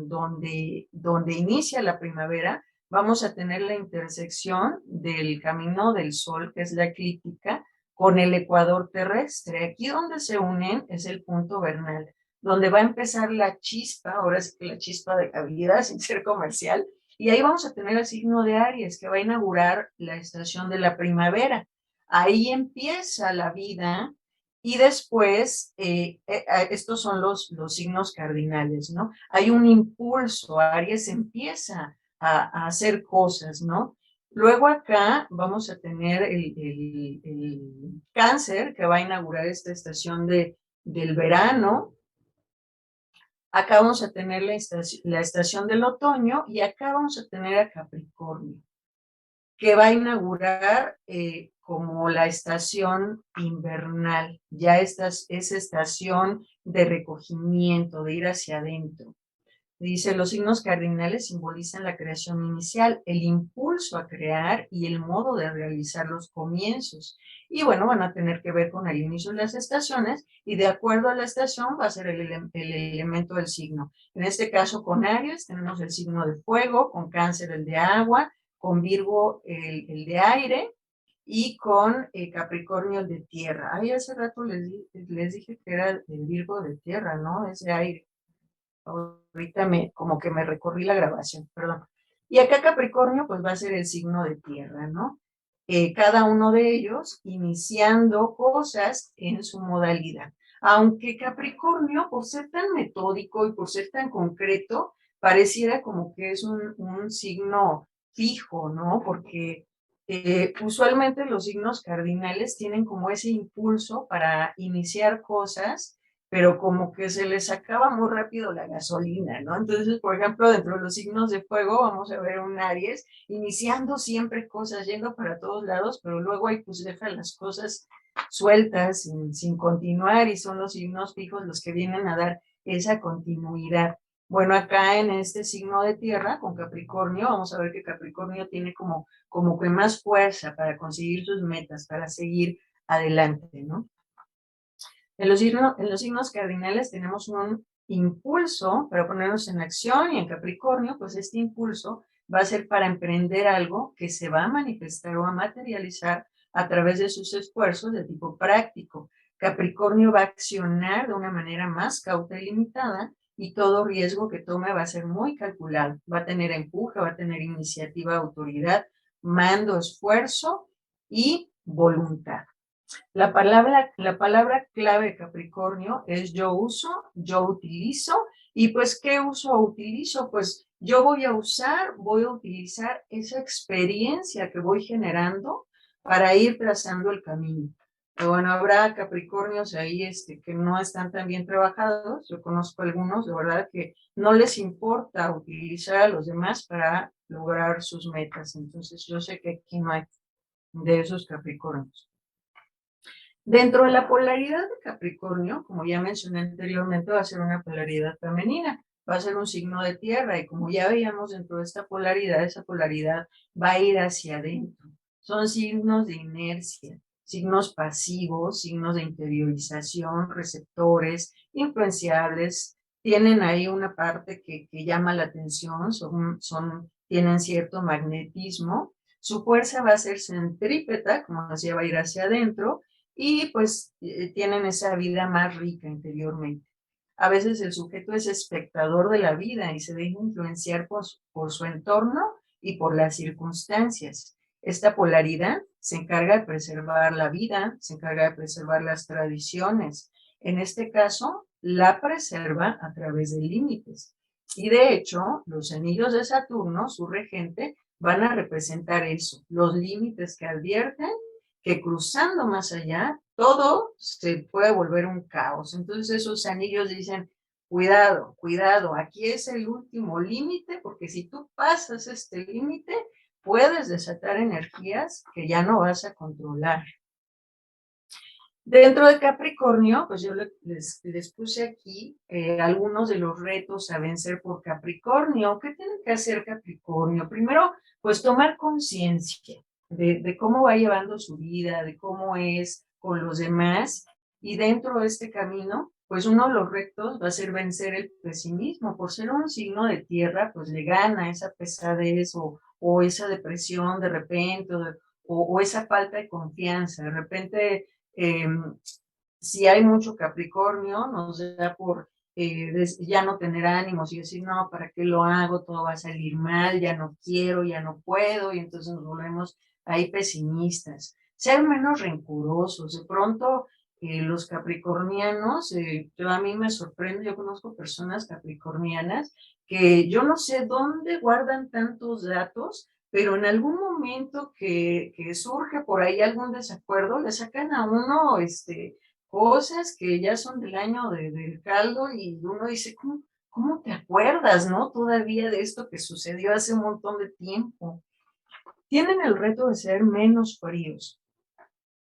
donde inicia la primavera, vamos a tener la intersección del camino del Sol, que es la eclíptica, con el ecuador terrestre. Aquí donde se unen es el punto vernal, donde va a empezar la chispa, ahora es que la chispa de la vida, sin ser comercial, Y ahí vamos a tener el signo de Aries, que va a inaugurar la estación de la primavera. Ahí empieza la vida y después, estos son los signos cardinales, ¿no? Hay un impulso, Aries empieza a hacer cosas, ¿no? Luego acá vamos a tener el Cáncer, que va a inaugurar esta estación del verano. Acá vamos a tener la estación del otoño y acá vamos a tener a Capricornio, que va a inaugurar como la estación invernal. Ya esta es estación de recogimiento, de ir hacia adentro. Dice, los signos cardinales simbolizan la creación inicial, el impulso a crear y el modo de realizar los comienzos. Y bueno, van a tener que ver con el inicio de las estaciones y de acuerdo a la estación va a ser el elemento del signo. En este caso con Aries tenemos el signo de fuego, con Cáncer el de agua, con Virgo el de aire y con Capricornio el de tierra. Ahí hace rato les dije que era el Virgo de tierra, ¿no? Es de aire. Ahorita como que me recorrí la grabación, perdón. Y acá Capricornio pues va a ser el signo de tierra, ¿no? Cada uno de ellos iniciando cosas en su modalidad. Aunque Capricornio, por ser tan metódico y por ser tan concreto, pareciera como que es un signo fijo, ¿no? Porque usualmente los signos cardinales tienen como ese impulso para iniciar cosas, pero como que se les acaba muy rápido la gasolina, ¿no? Entonces, por ejemplo, dentro de los signos de fuego vamos a ver un Aries iniciando siempre cosas, yendo para todos lados, pero luego ahí pues deja las cosas sueltas, sin continuar, y son los signos fijos los que vienen a dar esa continuidad. Bueno, acá en este signo de tierra, con Capricornio, vamos a ver que Capricornio tiene como que más fuerza para conseguir sus metas, para seguir adelante, ¿no? En los signos cardinales tenemos un impulso para ponernos en acción y en Capricornio, pues este impulso va a ser para emprender algo que se va a manifestar o a materializar a través de sus esfuerzos de tipo práctico. Capricornio va a accionar de una manera más cauta y limitada y todo riesgo que tome va a ser muy calculado. Va a tener empuje, va a tener iniciativa, autoridad, mando, esfuerzo y voluntad. La palabra clave Capricornio es yo uso, yo utilizo, y pues ¿qué uso o utilizo? Pues yo voy a utilizar esa experiencia que voy generando para ir trazando el camino. Pero bueno, habrá Capricornios ahí que no están tan bien trabajados, yo conozco algunos, de verdad que no les importa utilizar a los demás para lograr sus metas, entonces yo sé que aquí no hay de esos Capricornios. Dentro de la polaridad de Capricornio, como ya mencioné anteriormente, va a ser una polaridad femenina, va a ser un signo de tierra y como ya veíamos dentro de esta polaridad, esa polaridad va a ir hacia adentro. Son signos de inercia, signos pasivos, signos de interiorización, receptores, influenciables, tienen ahí una parte que llama la atención, tienen cierto magnetismo, su fuerza va a ser centrípeta, como decía, va a ir hacia adentro, y pues tienen esa vida más rica interiormente. A veces el sujeto es espectador de la vida y se deja influenciar por su entorno y por las circunstancias. Esta polaridad se encarga de preservar la vida, se encarga de preservar las tradiciones. En este caso, la preserva a través de límites. Y de hecho, los anillos de Saturno, su regente, van a representar eso, los límites que advierten que cruzando más allá, todo se puede volver un caos. Entonces esos anillos dicen, cuidado, cuidado, aquí es el último límite, porque si tú pasas este límite, puedes desatar energías que ya no vas a controlar. Dentro de Capricornio, pues yo les puse aquí algunos de los retos a vencer por Capricornio. ¿Qué tiene que hacer Capricornio? Primero, pues tomar conciencia de cómo va llevando su vida, de cómo es con los demás. Y dentro de este camino, pues uno de los retos va a ser vencer el pesimismo. Por ser un signo de tierra, pues le gana esa pesadez o esa depresión de repente o esa falta de confianza. De repente si hay mucho Capricornio, nos da por ya no tener ánimos y decir, no, ¿para qué lo hago? Todo va a salir mal, ya no quiero, ya no puedo, y entonces nos volvemos ahí pesimistas. Ser menos rencorosos. De pronto, los capricornianos, yo a mí me sorprende, yo conozco personas capricornianas que yo no sé dónde guardan tantos datos, pero en algún momento que surge por ahí algún desacuerdo, le sacan a uno, cosas que ya son del año del caldo y uno dice, ¿cómo te acuerdas, no? Todavía de esto que sucedió hace un montón de tiempo. Tienen el reto de ser menos fríos,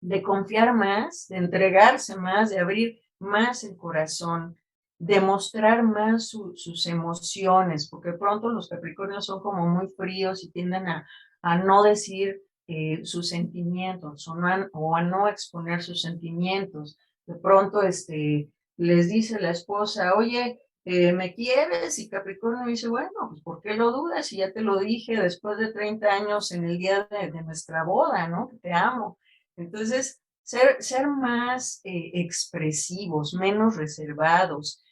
de confiar más, de entregarse más, de abrir más el corazón, de mostrar más sus emociones, porque pronto los capricornios son como muy fríos y tienden a no decir sus sentimientos o a no exponer sus sentimientos. De pronto les dice la esposa, oye, ¿me quieres? Y Capricornio dice, bueno, pues ¿por qué lo dudas? Y ya te lo dije después de 30 años en el día de nuestra boda, ¿no? Que te amo. Entonces, ser más expresivos, menos reservados.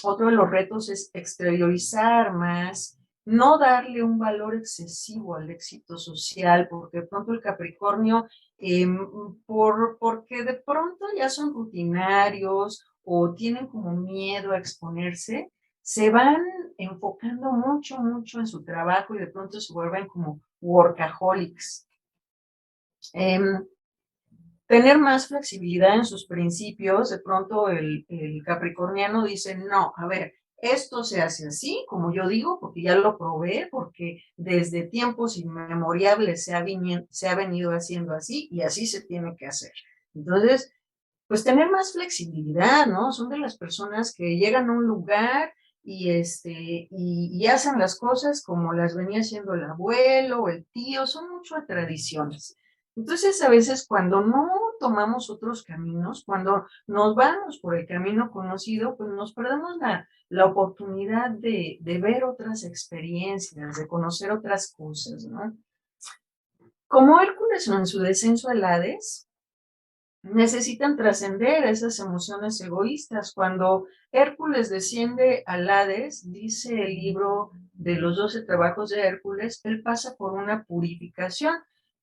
Otro de los retos es exteriorizar más, no darle un valor excesivo al éxito social, porque de pronto el Capricornio, porque de pronto ya son rutinarios o tienen como miedo a exponerse, se van enfocando mucho, mucho en su trabajo y de pronto se vuelven como workaholics. Tener más flexibilidad en sus principios, de pronto el capricorniano dice, no, a ver, esto se hace así, como yo digo, porque ya lo probé, porque desde tiempos inmemorables se ha venido haciendo así y así se tiene que hacer. Entonces, pues tener más flexibilidad, ¿no? Son de las personas que llegan a un lugar y hacen las cosas como las venía haciendo el abuelo o el tío, son mucho de tradiciones. Entonces, a veces cuando no tomamos otros caminos, cuando nos vamos por el camino conocido, pues nos perdemos la oportunidad de ver otras experiencias, de conocer otras cosas, ¿no? Como Hércules en su descenso al Hades, necesitan trascender esas emociones egoístas. Cuando Hércules desciende al Hades, dice el libro de los 12 trabajos de Hércules, él pasa por una purificación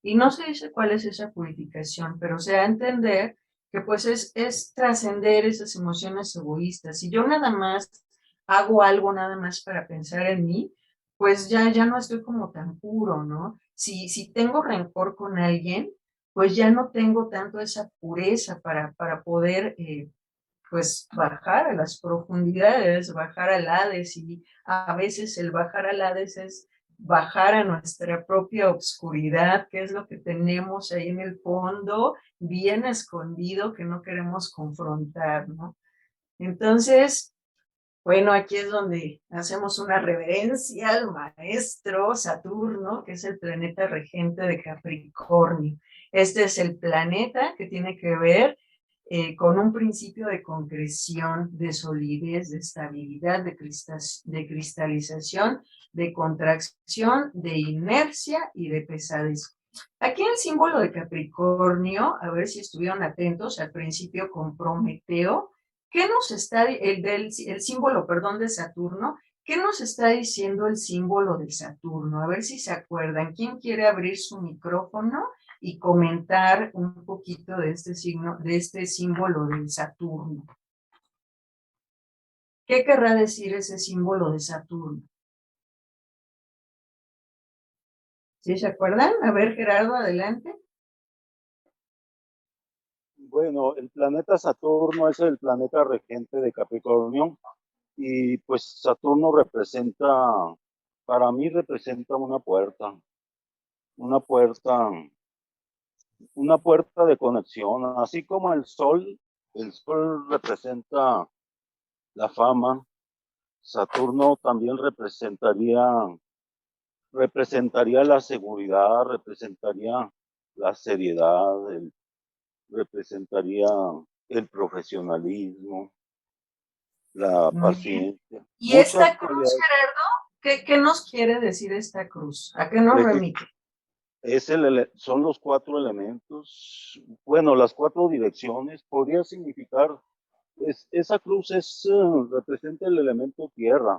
y no se dice cuál es esa purificación, pero se da a entender que pues es trascender esas emociones egoístas. Si yo nada más hago algo nada más para pensar en mí, pues ya no estoy como tan puro, ¿no? Si tengo rencor con alguien, pues ya no tengo tanto esa pureza para poder, pues, bajar a las profundidades, bajar al Hades, y a veces el bajar al Hades es bajar a nuestra propia oscuridad, que es lo que tenemos ahí en el fondo, bien escondido, que no queremos confrontar, ¿no? Entonces, bueno, aquí es donde hacemos una reverencia al maestro Saturno, que es el planeta regente de Capricornio. Este es el planeta que tiene que ver con un principio de concreción, de solidez, de estabilidad, de cristalización, de contracción, de inercia y de pesadez. Aquí el símbolo de Capricornio, a ver si estuvieron atentos al principio con Prometeo. ¿Qué nos está, el símbolo, perdón, de Saturno? ¿Qué nos está diciendo el símbolo de Saturno? A ver si se acuerdan. ¿Quién quiere abrir su micrófono y comentar un poquito de este signo, de este símbolo de Saturno? ¿Qué querrá decir ese símbolo de Saturno? ¿Sí se acuerdan? A ver, Gerardo, adelante. Bueno, el planeta Saturno es el planeta regente de Capricornio y pues Saturno representa, para mí representa una puerta, una puerta de conexión, así como el sol representa la fama, Saturno también representaría la seguridad, representaría la seriedad, representaría el profesionalismo, la paciencia, ¿Y muchas esta cruz, cualidades. Gerardo? ¿Qué nos quiere decir esta cruz? ¿A qué nos remite? Son los 4 elementos, bueno, las 4 direcciones, podría significar esa cruz representa el elemento tierra.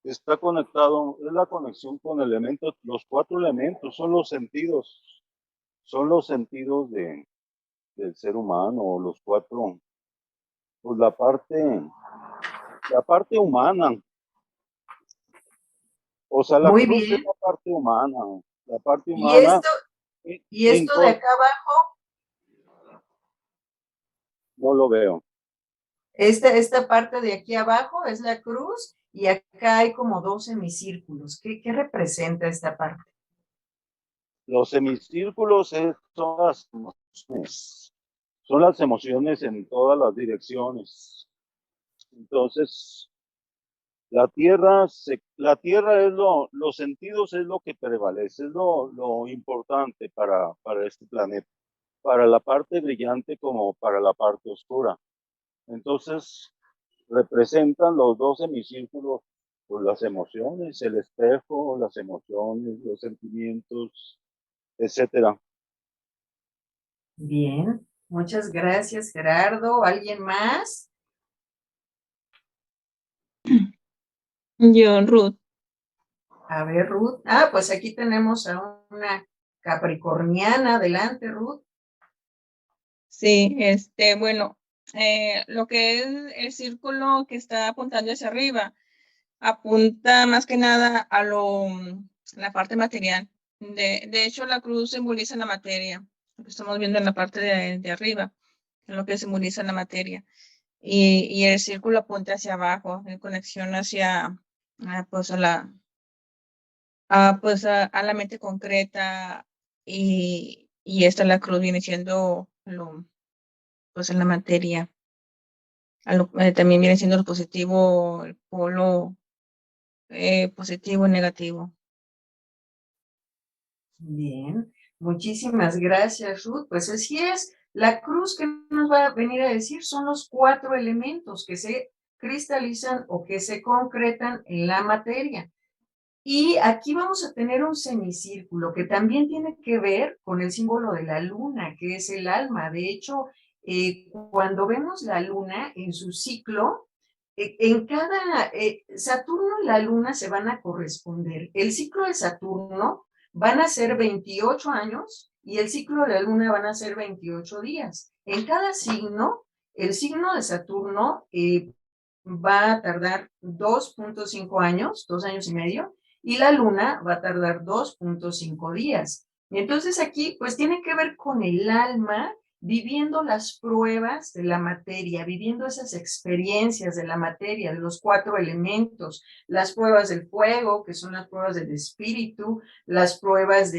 Está conectado, es la conexión con elementos, los 4 elementos, son los sentidos del ser humano, los 4, pues la parte humana, o sea, la Muy cruz es bien. la parte Y humana, esto, en, y en esto de con- acá abajo, no lo veo. esta parte de aquí abajo es la cruz y acá hay como 2 semicírculos. ¿Qué representa esta parte? Los semicírculos son las emociones en todas las direcciones. Entonces, la tierra es los sentidos es lo que prevalece, es lo importante para este planeta, para la parte brillante como para la parte oscura. Entonces, representan los 2 semicírculos, pues las emociones, el espejo, las emociones, los sentimientos, etcétera. Bien, muchas gracias, Gerardo. ¿Alguien más? Yo, Ruth. A ver, Ruth. Ah, pues aquí tenemos a una capricorniana. Adelante, Ruth. Sí, bueno, lo que es el círculo que está apuntando hacia arriba, apunta más que nada a la parte material. De hecho, la cruz simboliza la materia, lo que estamos viendo en la parte de arriba, es lo que simboliza la materia. Y el círculo apunta hacia abajo, en conexión hacia, pues pues a la mente concreta, y esta la cruz viene siendo pues en la materia. También viene siendo lo positivo, el polo positivo y negativo. Bien, muchísimas gracias, Ruth. Pues así es. La cruz que nos va a venir a decir son los 4 elementos que se cristalizan o que se concretan en la materia. Y aquí vamos a tener un semicírculo que también tiene que ver con el símbolo de la luna, que es el alma. De hecho, cuando vemos la luna en su ciclo, en cada Saturno y la luna se van a corresponder. El ciclo de Saturno van a ser 28 años y el ciclo de la luna van a ser 28 días. En cada signo, el signo de Saturno va a tardar 2.5 años, 2 años y medio, y la luna va a tardar 2.5 días. Y entonces aquí, pues tiene que ver con el alma viviendo las pruebas de la materia, viviendo esas experiencias de la materia, de los 4 elementos, las pruebas del fuego, que son las pruebas del espíritu, las pruebas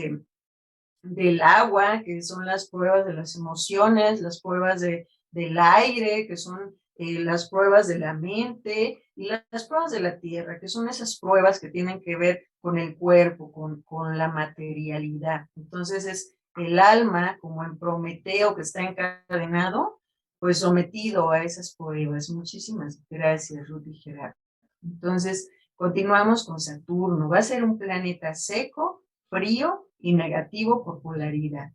del agua, que son las pruebas de las emociones, las pruebas del aire, que son las pruebas de la mente, y las pruebas de la tierra, que son esas pruebas que tienen que ver con el cuerpo, con la materialidad. Entonces es el alma, como en Prometeo, que está encadenado, pues sometido a esas pruebas. Muchísimas gracias, Ruth y Gerardo. Entonces, continuamos con Saturno. Va a ser un planeta seco, frío y negativo por polaridad.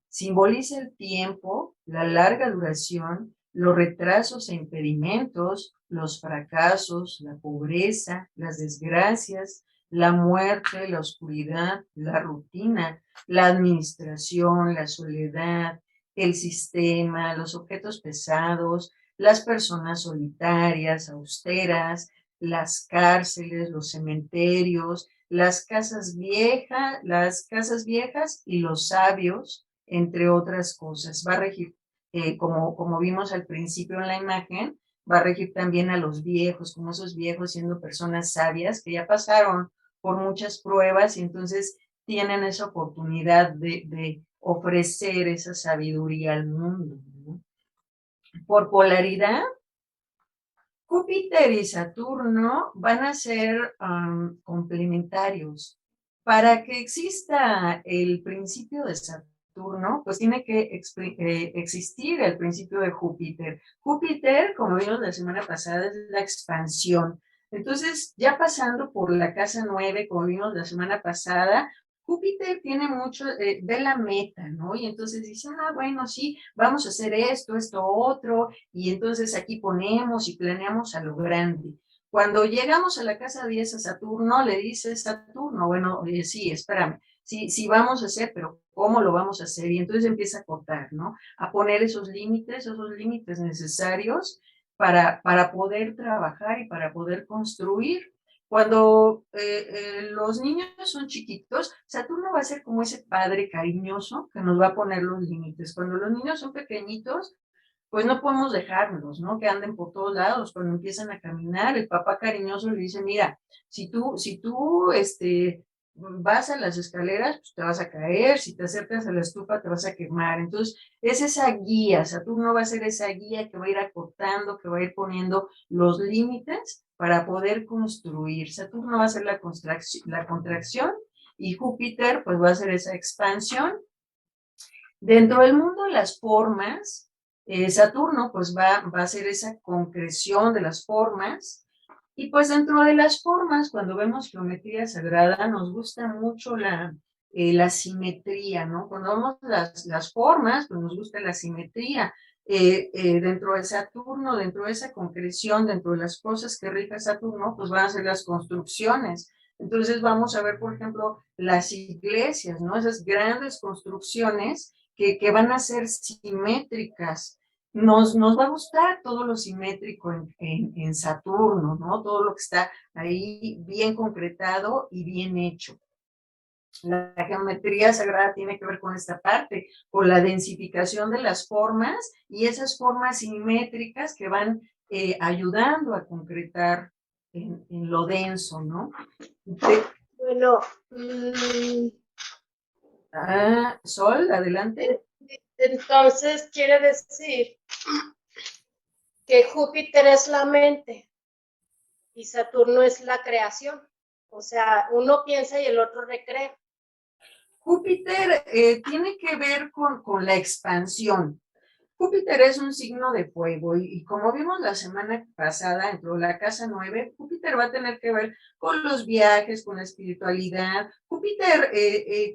Simboliza el tiempo, la larga duración, los retrasos e impedimentos, los fracasos, la pobreza, las desgracias, la muerte, la oscuridad, la rutina, la administración, la soledad, el sistema, los objetos pesados, las personas solitarias, austeras, las cárceles, los cementerios, las casas viejas y los sabios, entre otras cosas. Va a regir, como vimos al principio en la imagen, va a regir también a los viejos, como esos viejos siendo personas sabias que ya pasaron por muchas pruebas y entonces tienen esa oportunidad de ofrecer esa sabiduría al mundo, ¿no? Por polaridad, Júpiter y Saturno van a ser complementarios. Para que exista el principio de Saturno, pues tiene que existir el principio de Júpiter. Júpiter, como vimos la semana pasada, es la expansión. Entonces, ya pasando por la casa 9, como vimos la semana pasada, Júpiter tiene mucho de la meta, ¿no? Y entonces dice, bueno, sí, vamos a hacer esto, esto, otro, y entonces aquí ponemos y planeamos a lo grande. Cuando llegamos a la casa 10 a Saturno, le dice Saturno, bueno, sí, espérame, sí vamos a hacer, pero ¿cómo lo vamos a hacer? Y entonces empieza a cortar, ¿no? A poner esos límites necesarios para poder trabajar y para poder construir. Cuando los niños son chiquitos, Saturno va a ser como ese padre cariñoso que nos va a poner los límites. Cuando los niños son pequeñitos, pues no podemos dejarlos, ¿no? Que anden por todos lados. Cuando empiezan a caminar, el papá cariñoso le dice, mira, si tú, vas a las escaleras, pues te vas a caer, si te acercas a la estufa te vas a quemar. Entonces, es esa guía, Saturno va a ser esa guía que va a ir acortando, que va a ir poniendo los límites para poder construir. Saturno va a ser la contracción y Júpiter pues va a ser esa expansión. Dentro del mundo de las formas, Saturno pues va a ser esa concreción de las formas. Y pues dentro de las formas, cuando vemos geometría sagrada, nos gusta mucho la simetría, ¿no? Cuando vemos las formas, pues nos gusta la simetría. Dentro de Saturno, dentro de esa concreción, dentro de las cosas que rige Saturno, pues van a ser las construcciones. Entonces vamos a ver, por ejemplo, las iglesias, ¿no? Esas grandes construcciones que van a ser simétricas. Nos va a gustar todo lo simétrico en Saturno, ¿no? Todo lo que está ahí bien concretado y bien hecho. La geometría sagrada tiene que ver con esta parte, con la densificación de las formas y esas formas simétricas que van ayudando a concretar en lo denso, ¿no? Bueno, Sol, adelante. entonces quiere decir que Júpiter es la mente y Saturno es la creación. O sea, uno piensa y el otro recrea. Júpiter tiene que ver con la expansión. Júpiter es un signo de fuego y como vimos la semana pasada dentro de la casa 9, Júpiter va a tener que ver con los viajes, con la espiritualidad. Júpiter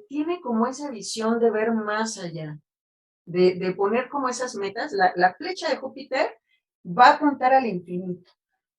tiene como esa visión de ver más allá, de poner como esas metas. La flecha de Júpiter va a apuntar al infinito,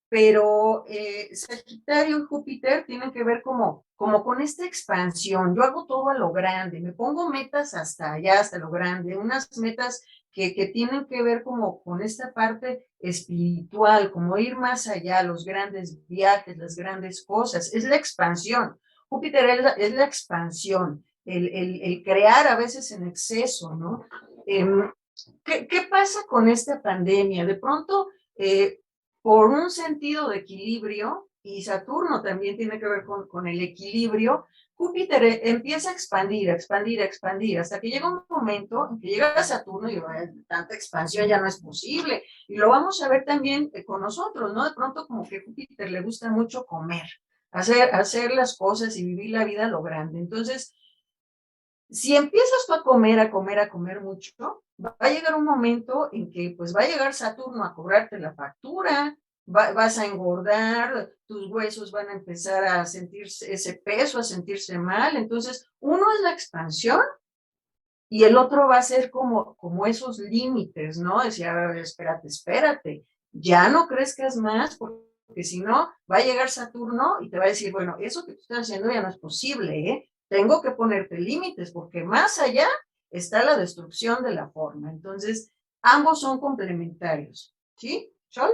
pero Sagitario y Júpiter tienen que ver como con esta expansión. Yo hago todo a lo grande, me pongo metas hasta allá, hasta lo grande, unas metas que tienen que ver como con esta parte espiritual, como ir más allá, los grandes viajes, las grandes cosas. Es la expansión. Júpiter es la expansión, el crear a veces en exceso, ¿no? ¿Qué pasa con esta pandemia? De pronto, por un sentido de equilibrio, y Saturno también tiene que ver con el equilibrio, Júpiter empieza a expandir, hasta que llega un momento en que llega Saturno y tanta expansión ya no es posible. Y lo vamos a ver también con nosotros, ¿no? De pronto como que a Júpiter le gusta mucho comer, hacer las cosas y vivir la vida a lo grande. Entonces, si empiezas tú a comer mucho, va a llegar un momento en que pues va a llegar Saturno a cobrarte la factura, vas a engordar, tus huesos van a empezar a sentirse ese peso, a sentirse mal. Entonces, uno es la expansión y el otro va a ser como esos límites, ¿no? Decía, espérate, ya no crezcas más porque si no, va a llegar Saturno y te va a decir, bueno, eso que tú estás haciendo ya no es posible, ¿eh? Tengo que ponerte límites porque más allá está la destrucción de la forma. Entonces, ambos son complementarios, ¿sí? ¿Sol?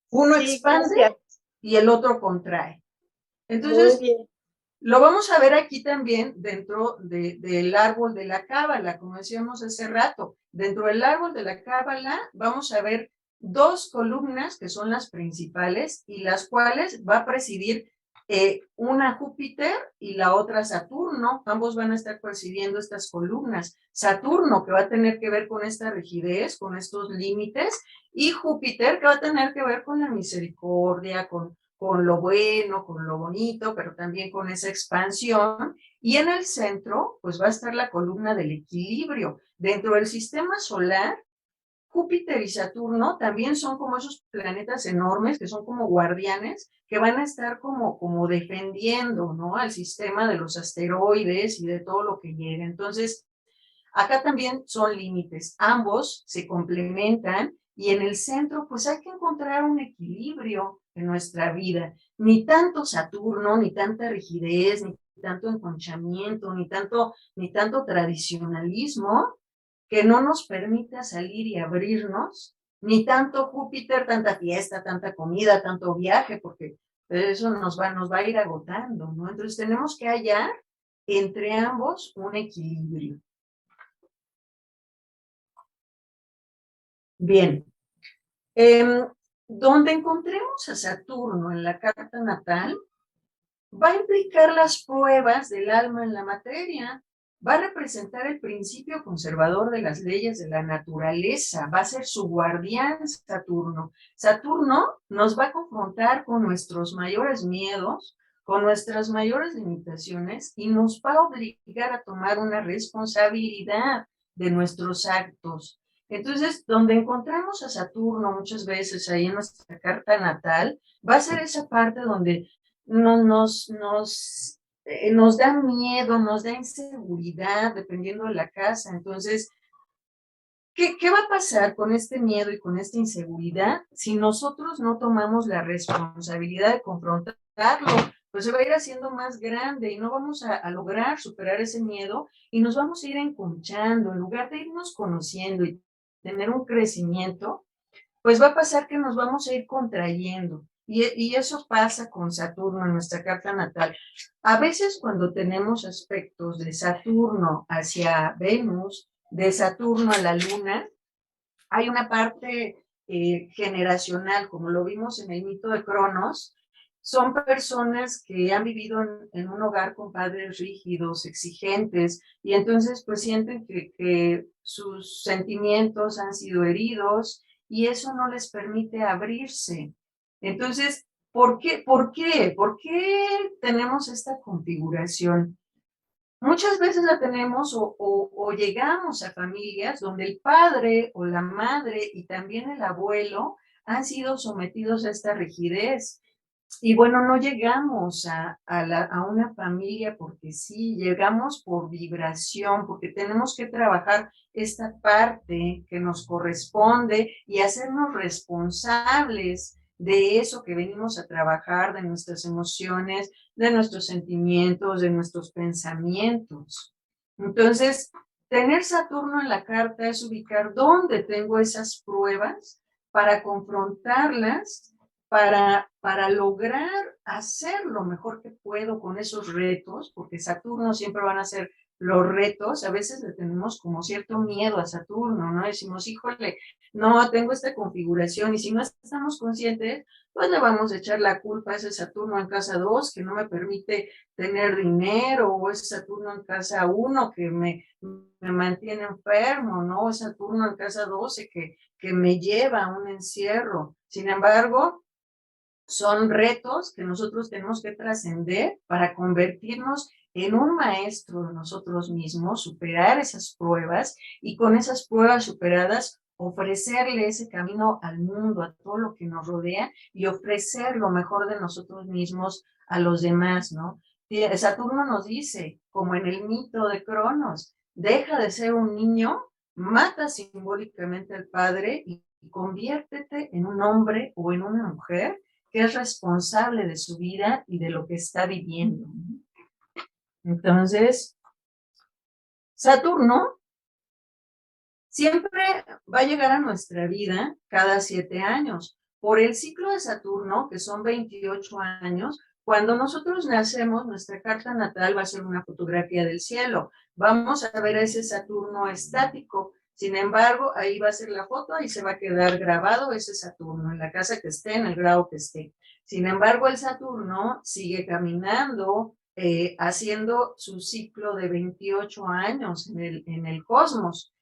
Uno expande y el otro contrae. Entonces, lo vamos a ver aquí también dentro del árbol de la cábala, como decíamos hace rato. Dentro del árbol de la cábala vamos a ver dos columnas que son las principales y las cuales va a presidir una Júpiter y la otra Saturno. Ambos van a estar presidiendo estas columnas. Saturno, que va a tener que ver con esta rigidez, con estos límites, y Júpiter, que va a tener que ver con la misericordia, con lo bueno, con lo bonito, pero también con esa expansión. Y en el centro, pues va a estar la columna del equilibrio. Dentro del sistema solar, Júpiter y Saturno también son como esos planetas enormes que son como guardianes que van a estar como defendiendo, ¿no? Al sistema de los asteroides y de todo lo que llega. Entonces, acá también son límites. Ambos se complementan y en el centro, pues hay que encontrar un equilibrio en nuestra vida. Ni tanto Saturno, ni tanta rigidez, ni tanto enconchamiento, ni tanto tradicionalismo que no nos permita salir y abrirnos, ni tanto Júpiter, tanta fiesta, tanta comida, tanto viaje, porque eso nos va a ir agotando, ¿no? Entonces tenemos que hallar entre ambos un equilibrio. Bien, donde encontremos a Saturno en la carta natal, va a implicar las pruebas del alma en la materia, va a representar el principio conservador de las leyes de la naturaleza, va a ser su guardián Saturno. Saturno nos va a confrontar con nuestros mayores miedos, con nuestras mayores limitaciones y nos va a obligar a tomar una responsabilidad de nuestros actos. Entonces, donde encontramos a Saturno muchas veces ahí en nuestra carta natal, va a ser esa parte donde nos da miedo, nos da inseguridad, dependiendo de la casa. Entonces, ¿qué va a pasar con este miedo y con esta inseguridad si nosotros no tomamos la responsabilidad de confrontarlo? Pues se va a ir haciendo más grande y no vamos a lograr superar ese miedo y nos vamos a ir enconchando. En lugar de irnos conociendo y tener un crecimiento, pues va a pasar que nos vamos a ir contrayendo. Y eso pasa con Saturno en nuestra carta natal. A veces cuando tenemos aspectos de Saturno hacia Venus, de Saturno a la Luna, hay una parte generacional, como lo vimos en el mito de Cronos. Son personas que han vivido en un hogar con padres rígidos, exigentes, y entonces pues sienten que sus sentimientos han sido heridos y eso no les permite abrirse. Entonces, ¿por qué tenemos esta configuración? Muchas veces la tenemos o llegamos a familias donde el padre o la madre y también el abuelo han sido sometidos a esta rigidez. Y bueno, no llegamos a una familia porque sí, llegamos por vibración, porque tenemos que trabajar esta parte que nos corresponde y hacernos responsables de eso que venimos a trabajar, de nuestras emociones, de nuestros sentimientos, de nuestros pensamientos. Entonces, tener Saturno en la carta es ubicar dónde tengo esas pruebas para confrontarlas, para lograr hacer lo mejor que puedo con esos retos, porque Saturno siempre van a ser los retos. A veces le tenemos como cierto miedo a Saturno, ¿no? Decimos, híjole, no, tengo esta configuración, y si no estamos conscientes, pues le vamos a echar la culpa a ese Saturno en casa 2 que no me permite tener dinero, o ese Saturno en casa 1 que me mantiene enfermo, ¿no? O Saturno en casa 12 que me lleva a un encierro. Sin embargo, son retos que nosotros tenemos que trascender para convertirnos en un maestro de nosotros mismos, superar esas pruebas y con esas pruebas superadas ofrecerle ese camino al mundo, a todo lo que nos rodea y ofrecer lo mejor de nosotros mismos a los demás, ¿no? Saturno nos dice, como en el mito de Cronos, deja de ser un niño, mata simbólicamente al padre y conviértete en un hombre o en una mujer que es responsable de su vida y de lo que está viviendo. Entonces, Saturno siempre va a llegar a nuestra vida cada 7 años. Por el ciclo de Saturno, que son 28 años, cuando nosotros nacemos, nuestra carta natal va a ser una fotografía del cielo. Vamos a ver a ese Saturno estático. Sin embargo, ahí va a ser la foto y se va a quedar grabado ese Saturno en la casa que esté, en el grado que esté. Sin embargo, el Saturno sigue caminando, haciendo su ciclo de 28 años en el cosmos.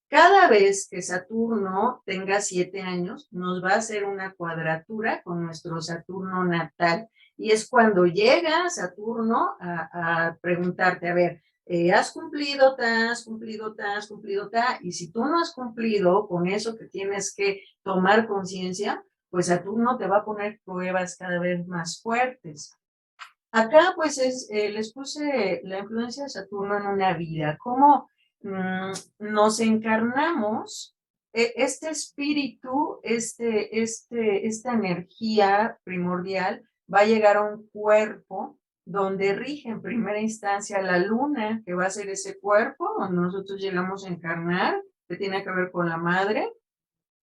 Cada vez que Saturno tenga 7 años, nos va a hacer una cuadratura con nuestro Saturno natal. Y es cuando llega Saturno a preguntarte, a ver, has cumplido, has cumplido, has cumplido, y si tú no has cumplido con eso que tienes que tomar conciencia, pues Saturno te va a poner pruebas cada vez más fuertes. Acá pues les puse la influencia de Saturno en una vida, cómo nos encarnamos, este espíritu, esta energía primordial va a llegar a un cuerpo donde rige en primera instancia la luna, que va a ser ese cuerpo donde nosotros llegamos a encarnar, que tiene que ver con la madre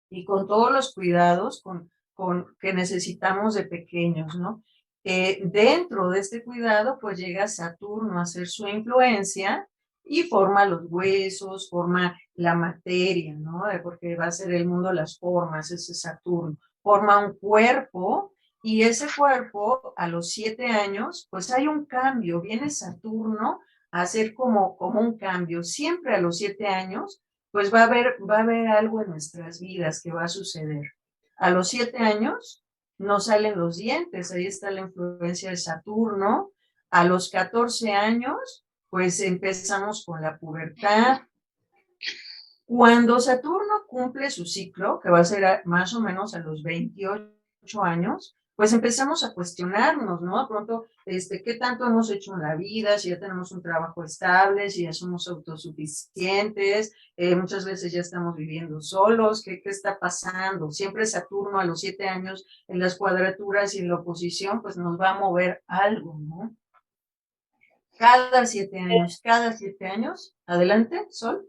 y con todos los cuidados que necesitamos de pequeños, ¿no? Dentro de este cuidado, pues llega Saturno a hacer su influencia y forma los huesos, forma la materia, ¿no? Porque va a ser el mundo de las formas, ese Saturno. Forma un cuerpo y ese cuerpo a los 7 años, pues hay un cambio. Viene Saturno a hacer como un cambio. Siempre a los 7 años, pues va a haber algo en nuestras vidas que va a suceder. A los 7 años no salen los dientes, ahí está la influencia de Saturno. A los 14 años, pues empezamos con la pubertad. Cuando Saturno cumple su ciclo, que va a ser más o menos a los 28 años, pues empezamos a cuestionarnos, ¿no? De pronto, ¿qué tanto hemos hecho en la vida? Si ya tenemos un trabajo estable, si ya somos autosuficientes, muchas veces ya estamos viviendo solos, ¿qué está pasando? Siempre Saturno a los 7 años en las cuadraturas y en la oposición, pues nos va a mover algo, ¿no? Cada 7 años, adelante, Sol.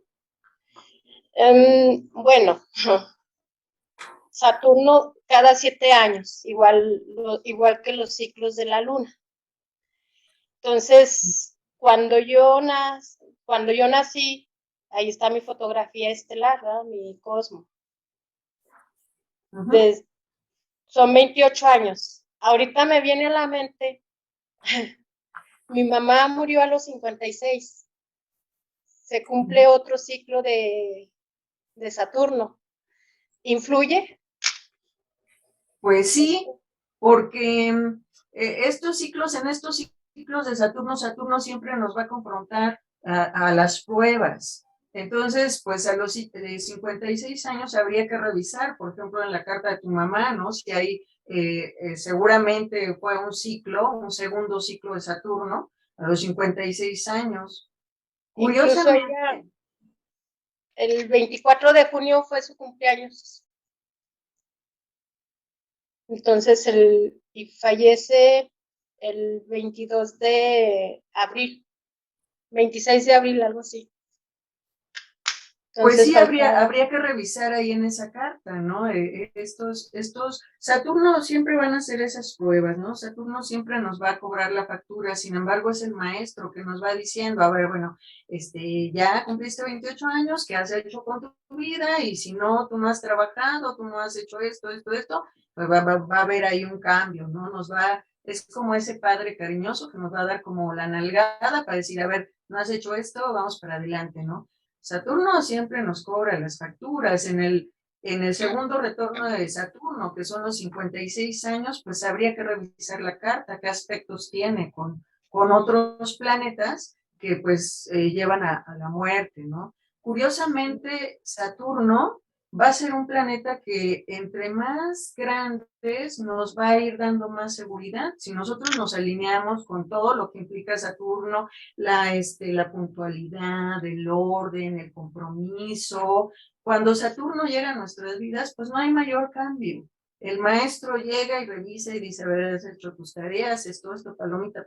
Bueno, Saturno cada 7 años, igual que los ciclos de la luna. Entonces, cuando yo nací, ahí está mi fotografía estelar, ¿verdad? Mi cosmo. Son 28 años. Ahorita me viene a la mente, mi mamá murió a los 56. Se cumple otro ciclo de Saturno. ¿Influye? Pues sí, porque en estos ciclos de Saturno siempre nos va a confrontar a las pruebas. Entonces, pues a los 56 años habría que revisar, por ejemplo, en la carta de tu mamá, ¿no? Si hay, seguramente fue un segundo ciclo de Saturno, a los 56 años. Curiosamente, el 24 de junio fue su cumpleaños. Entonces, y fallece el 22 de abril, 26 de abril, algo así. Entonces, pues sí, habría que revisar ahí en esa carta, ¿no? Saturno siempre van a hacer esas pruebas, ¿no? Saturno siempre nos va a cobrar la factura, sin embargo es el maestro que nos va diciendo, a ver, bueno, ya cumpliste 28 años, ¿qué has hecho con tu vida? Y si no, tú no has trabajado, tú no has hecho esto, pues va a haber ahí un cambio, ¿no? Es como ese padre cariñoso que nos va a dar como la nalgada para decir, a ver, no has hecho esto, vamos para adelante, ¿no? Saturno siempre nos cobra las facturas. En el segundo retorno de Saturno, que son los 56 años, pues habría que revisar la carta, qué aspectos tiene con otros planetas que pues llevan a la muerte, ¿no? Curiosamente, Saturno va a ser un planeta que entre más grandes nos va a ir dando más seguridad. Si nosotros nos alineamos con todo lo que implica Saturno, la puntualidad, el orden, el compromiso, cuando Saturno llega a nuestras vidas, pues no hay mayor cambio. El maestro llega y revisa y dice, a ver, has hecho tus tareas, esto, palomita,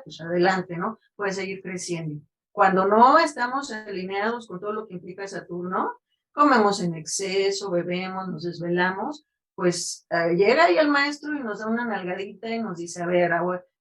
pues adelante, ¿no? Puedes seguir creciendo. Cuando no estamos alineados con todo lo que implica Saturno, comemos en exceso, bebemos, nos desvelamos, pues llega ahí el maestro y nos da una nalgadita y nos dice, a ver,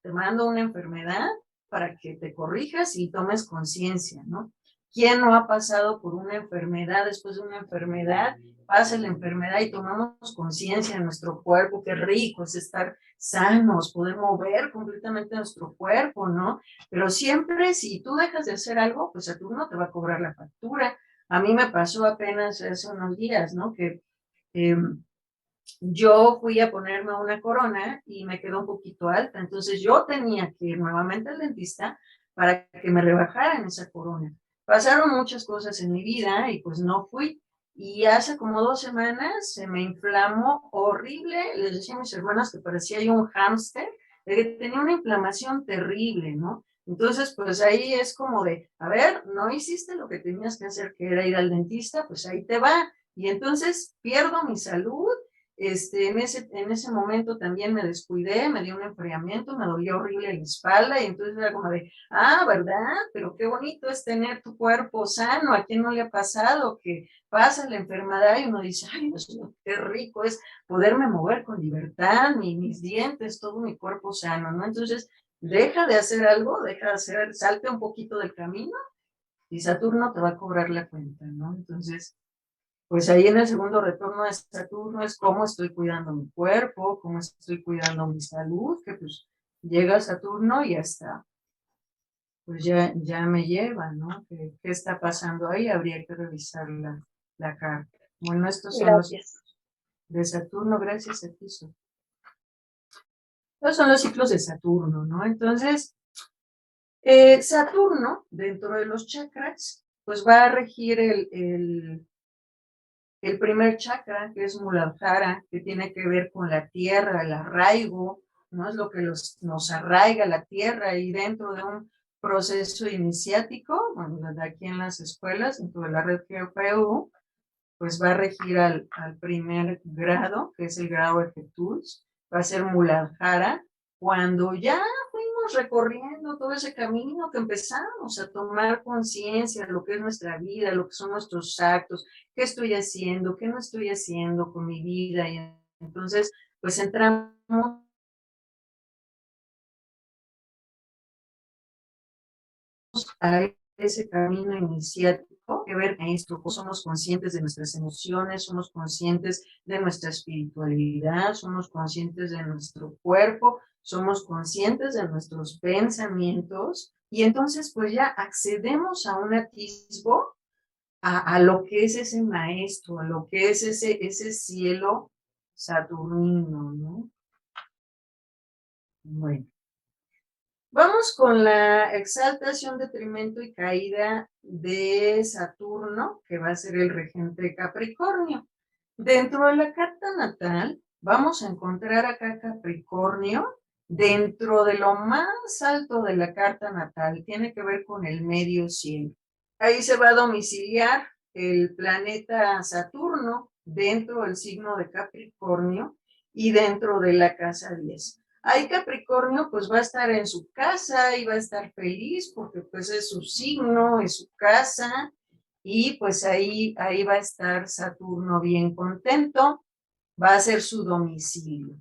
te mando una enfermedad para que te corrijas y tomes conciencia, ¿no? ¿Quién no ha pasado por una enfermedad? Después de una enfermedad, pasa la enfermedad y tomamos conciencia de nuestro cuerpo, qué rico es estar sanos, poder mover completamente nuestro cuerpo, ¿no? Pero siempre si tú dejas de hacer algo, pues Saturno te va a cobrar la factura. A mí me pasó apenas hace unos días, ¿no? Que yo fui a ponerme una corona y me quedó un poquito alta, entonces yo tenía que ir nuevamente al dentista para que me rebajaran esa corona. Pasaron muchas cosas en mi vida y pues no fui. Y hace como 2 semanas se me inflamó horrible. Les decía a mis hermanas que parecía yo un hámster, de que tenía una inflamación terrible, ¿no? Entonces, pues ahí es como de, a ver, no hiciste lo que tenías que hacer, que era ir al dentista, pues ahí te va. Y entonces pierdo mi salud. En ese momento también me descuidé, me dio un enfriamiento, me dolió horrible la espalda y entonces era como de, ¿verdad? Pero qué bonito es tener tu cuerpo sano. ¿A quién no le ha pasado que pasa la enfermedad y uno dice, ay, Dios mío, qué rico es poderme mover con libertad, mis dientes, todo mi cuerpo sano, ¿no? Entonces, deja de hacer algo, salte un poquito del camino y Saturno te va a cobrar la cuenta, ¿no? Entonces, pues ahí en el segundo retorno de Saturno es cómo estoy cuidando mi cuerpo, cómo estoy cuidando mi salud, que pues llega Saturno y hasta, pues ya me lleva, ¿no? ¿Qué está pasando ahí? Habría que revisar la carta. Bueno, estos son los Gracias. de Saturno, gracias a ti. Estos son los ciclos de Saturno, ¿no? Entonces, Saturno, dentro de los chakras, pues va a regir el primer chakra, que es Muladhara, que tiene que ver con la tierra, el arraigo, ¿no? Es lo que nos arraiga la tierra y dentro de un proceso iniciático, bueno, de aquí en las escuelas, dentro de la red GeoPU, pues va a regir al primer grado, que es el grado de Ketus, va a ser Muladhara, cuando ya fuimos recorriendo todo ese camino que empezamos a tomar conciencia de lo que es nuestra vida, lo que son nuestros actos, qué estoy haciendo, qué no estoy haciendo con mi vida, y entonces pues entramos a ese camino iniciático que ver esto, pues somos conscientes de nuestras emociones, somos conscientes de nuestra espiritualidad, somos conscientes de nuestro cuerpo, somos conscientes de nuestros pensamientos y entonces pues ya accedemos a un atisbo a lo que es ese maestro, a lo que es ese cielo saturnino, ¿no? Bueno. Vamos con la exaltación, detrimento y caída de Saturno, que va a ser el regente de Capricornio. Dentro de la carta natal, vamos a encontrar acá Capricornio dentro de lo más alto de la carta natal. Tiene que ver con el medio cielo. Ahí se va a domiciliar el planeta Saturno dentro del signo de Capricornio y dentro de la casa 10. Ahí Capricornio pues va a estar en su casa y va a estar feliz porque pues es su signo, es su casa y pues ahí va a estar Saturno bien contento, va a ser su domicilio.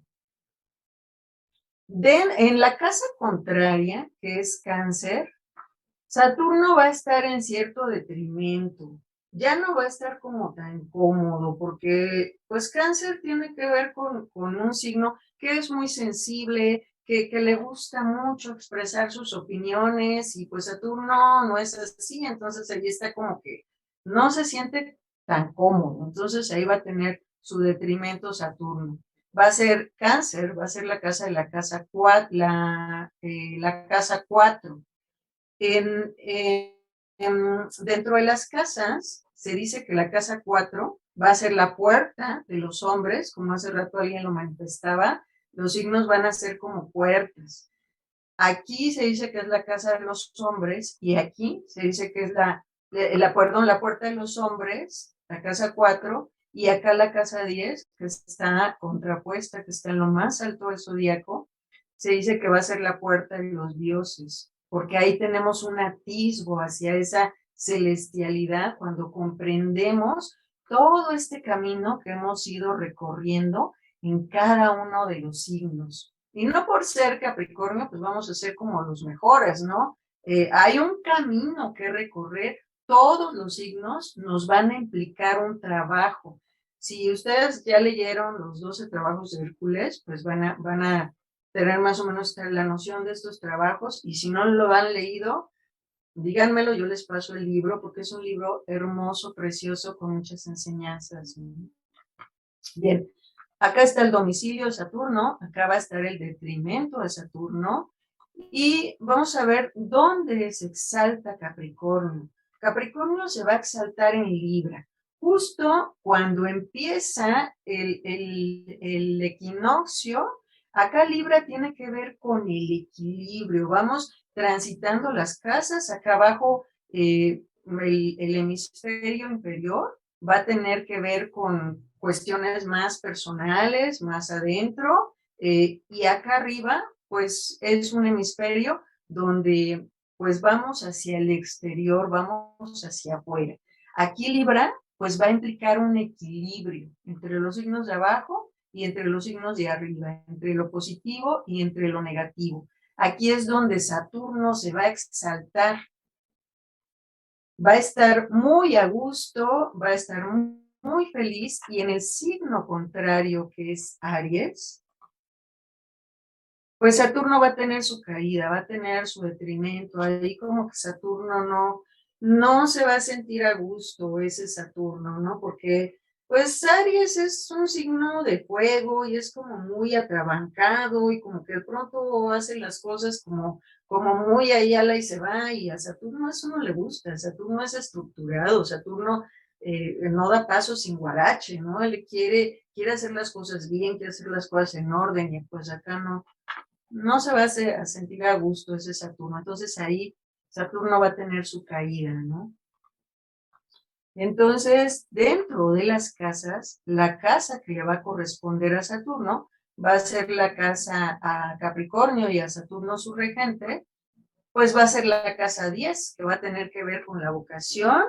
En la casa contraria, que es Cáncer, Saturno va a estar en cierto detrimento, ya no va a estar como tan cómodo, porque pues Cáncer tiene que ver con un signo que es muy sensible, que le gusta mucho expresar sus opiniones, y pues Saturno no es así, entonces ahí está como que no se siente tan cómodo, entonces ahí va a tener su detrimento Saturno. Va a ser Cáncer, va a ser la casa de la casa 4, la casa 4. Dentro de las casas, se dice que la casa 4 va a ser la puerta de los hombres, como hace rato alguien lo manifestaba, los signos van a ser como puertas. Aquí se dice que es la casa de los hombres y aquí se dice que es la puerta de los hombres, la casa 4, y acá la casa 10, que está contrapuesta, que está en lo más alto del zodíaco, se dice que va a ser la puerta de los dioses, porque ahí tenemos un atisbo hacia esa celestialidad cuando comprendemos todo este camino que hemos ido recorriendo en cada uno de los signos. Y no por ser Capricornio, pues vamos a ser como los mejores, ¿no? Hay un camino que recorrer, todos los signos nos van a implicar un trabajo. Si ustedes ya leyeron los 12 trabajos de Hércules, pues van a tener más o menos la noción de estos trabajos, y si no lo han leído, díganmelo, yo les paso el libro, porque es un libro hermoso, precioso, con muchas enseñanzas. Bien, acá está el domicilio de Saturno, acá va a estar el detrimento de Saturno, Y vamos a ver dónde se exalta Capricornio. Capricornio se va a exaltar en Libra, justo cuando empieza el equinoccio. Acá Libra tiene que ver con el equilibrio. Vamos transitando las casas. Acá abajo el hemisferio inferior va a tener que ver con cuestiones más personales, más adentro. Y acá arriba pues es un hemisferio donde pues vamos hacia el exterior, vamos hacia afuera. Aquí Libra pues va a implicar un equilibrio entre los signos de abajo y entre los signos de arriba, entre lo positivo y entre lo negativo. Aquí es donde Saturno se va a exaltar, va a estar muy a gusto, va a estar muy feliz, y en el signo contrario, que es Aries, pues Saturno va a tener su caída, va a tener su detrimento, ahí como que Saturno no se va a sentir a gusto ese Saturno, ¿no? Porque pues Aries es un signo de fuego y es como muy atrabancado y como que de pronto hace las cosas como muy ahí ala y se va, y a Saturno eso no le gusta. Saturno es estructurado, Saturno no da paso sin guarache, ¿no? Él quiere hacer las cosas bien, quiere hacer las cosas en orden, y pues acá no se va a sentir a gusto ese Saturno. Entonces ahí Saturno va a tener su caída, ¿no? Entonces, dentro de las casas, la casa que le va a corresponder a Saturno va a ser la casa a Capricornio y a Saturno su regente, pues va a ser la casa 10, que va a tener que ver con la vocación,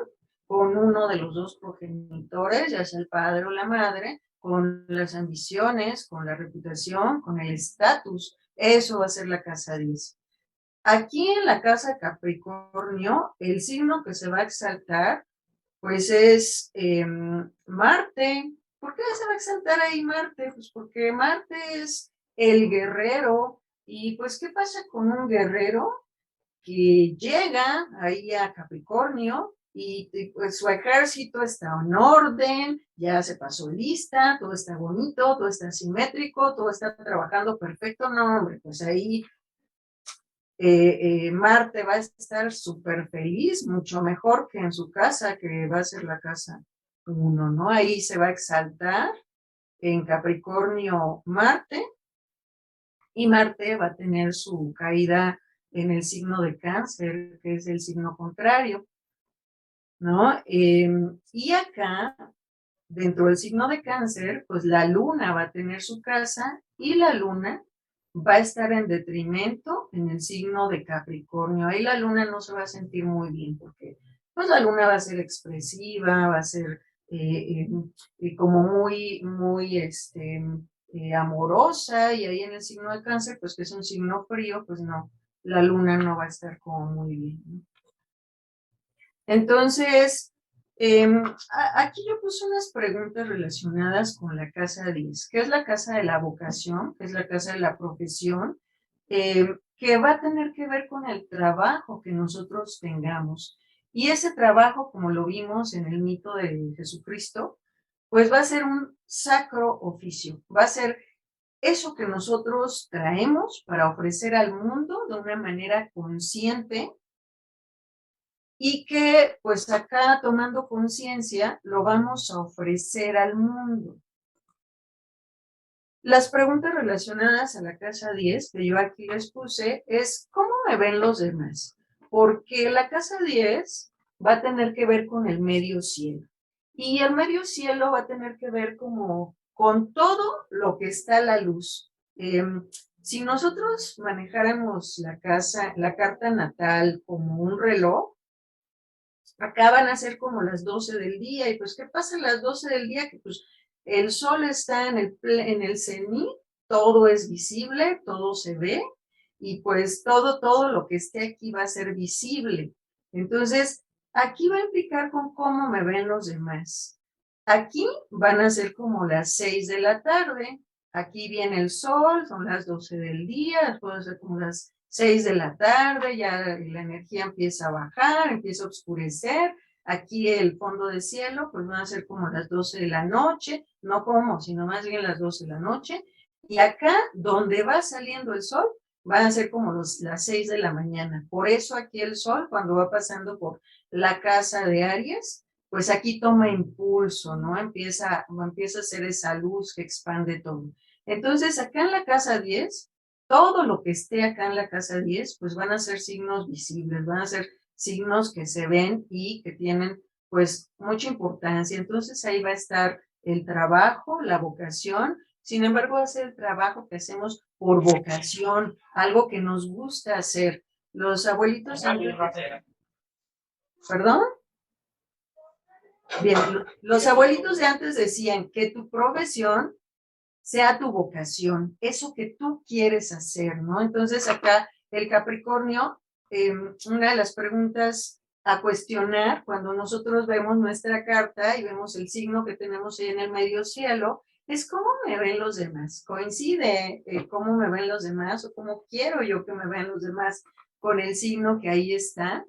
con uno de los dos progenitores, ya sea el padre o la madre, con las ambiciones, con la reputación, con el estatus. Eso va a ser la casa 10. Aquí en la casa Capricornio, el signo que se va a exaltar, pues es Marte. ¿Por qué se va a exaltar ahí Marte? Pues porque Marte es el guerrero. Y pues, ¿qué pasa con un guerrero que llega ahí a Capricornio y pues su ejército está en orden, ya se pasó lista, todo está bonito, todo está simétrico, todo está trabajando perfecto? No, hombre, pues ahí Marte va a estar súper feliz, mucho mejor que en su casa, que va a ser la casa 1, ¿no? Ahí se va a exaltar en Capricornio Marte, y Marte va a tener su caída en el signo de Cáncer, que es el signo contrario, ¿no? Y acá, dentro del signo de Cáncer, pues la Luna va a tener su casa, y la Luna va a estar en detrimento en el signo de Capricornio. Ahí la Luna no se va a sentir muy bien, porque pues la Luna va a ser expresiva, va a ser como muy amorosa, y ahí en el signo de Cáncer, pues que es un signo frío, pues no, la Luna no va a estar como muy bien, ¿no? Entonces, aquí yo puse unas preguntas relacionadas con la casa 10, que es la casa de la vocación, que es la casa de la profesión, que va a tener que ver con el trabajo que nosotros tengamos. Y ese trabajo, como lo vimos en el mito de Jesucristo, pues va a ser un sacro oficio, va a ser eso que nosotros traemos para ofrecer al mundo de una manera consciente, y que pues acá, tomando conciencia, lo vamos a ofrecer al mundo. Las preguntas relacionadas a la casa 10 que yo aquí les puse es: ¿cómo me ven los demás? Porque la casa 10 va a tener que ver con el medio cielo, y el medio cielo va a tener que ver como con todo lo que está a la luz. Si nosotros manejáramos la casa, la carta natal, como un reloj, acá van a ser como las 12 del día, y pues ¿qué pasa a las 12 del día? Que pues el sol está en el cenit, todo es visible, todo se ve, y pues todo lo que esté aquí va a ser visible. Entonces, aquí va a implicar con cómo me ven los demás. Aquí van a ser como las 6 de la tarde, aquí viene el sol, son las 12 del día, puede ser como las 6 de la tarde, ya la energía empieza a bajar, empieza a oscurecer. Aquí el fondo de cielo, pues van a ser como las 12 de la noche, no como, sino más bien las 12 de la noche. Y acá, donde va saliendo el sol, van a ser como las 6 de la mañana. Por eso aquí el sol, cuando va pasando por la casa de Aries, pues aquí toma impulso, ¿no? Empieza a ser esa luz que expande todo. Entonces, acá en la casa 10, todo lo que esté acá en la casa 10, pues van a ser signos visibles, van a ser signos que se ven y que tienen pues mucha importancia. Entonces ahí va a estar el trabajo, la vocación. Sin embargo, va a ser el trabajo que hacemos por vocación, algo que nos gusta hacer. Los abuelitos... ¿Perdón? Bien, los abuelitos de antes decían que tu profesión sea tu vocación, eso que tú quieres hacer, ¿no? Entonces acá el Capricornio, una de las preguntas a cuestionar cuando nosotros vemos nuestra carta y vemos el signo que tenemos ahí en el medio cielo, es cómo me ven los demás. ¿Coincide cómo me ven los demás o cómo quiero yo que me vean los demás con el signo que ahí está?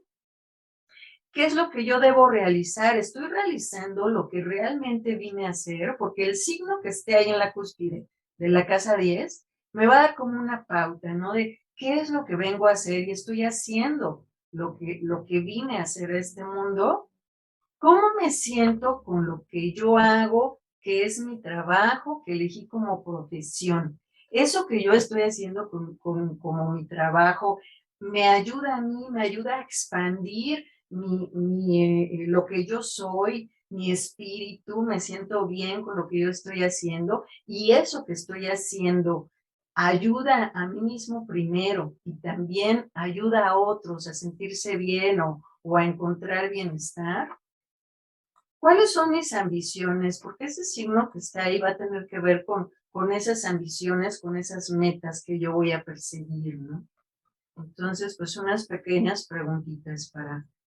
¿Qué es lo que yo debo realizar? ¿Estoy realizando lo que realmente vine a hacer? Porque el signo que esté ahí en la cúspide de la casa 10 me va a dar como una pauta, ¿no? De qué es lo que vengo a hacer y estoy haciendo lo que vine a hacer a este mundo. ¿Cómo me siento con lo que yo hago, que es mi trabajo, que elegí como profesión? Eso que yo estoy haciendo como mi trabajo me ayuda a mí, me ayuda a expandir lo que yo soy, mi espíritu, me siento bien con lo que yo estoy haciendo y eso que estoy haciendo ayuda a mí mismo primero y también ayuda a otros a sentirse bien o a encontrar bienestar. ¿Cuáles son mis ambiciones? Porque ese signo que está ahí va a tener que ver con esas ambiciones, con esas metas que yo voy a perseguir, ¿no? Entonces, pues unas pequeñas preguntitas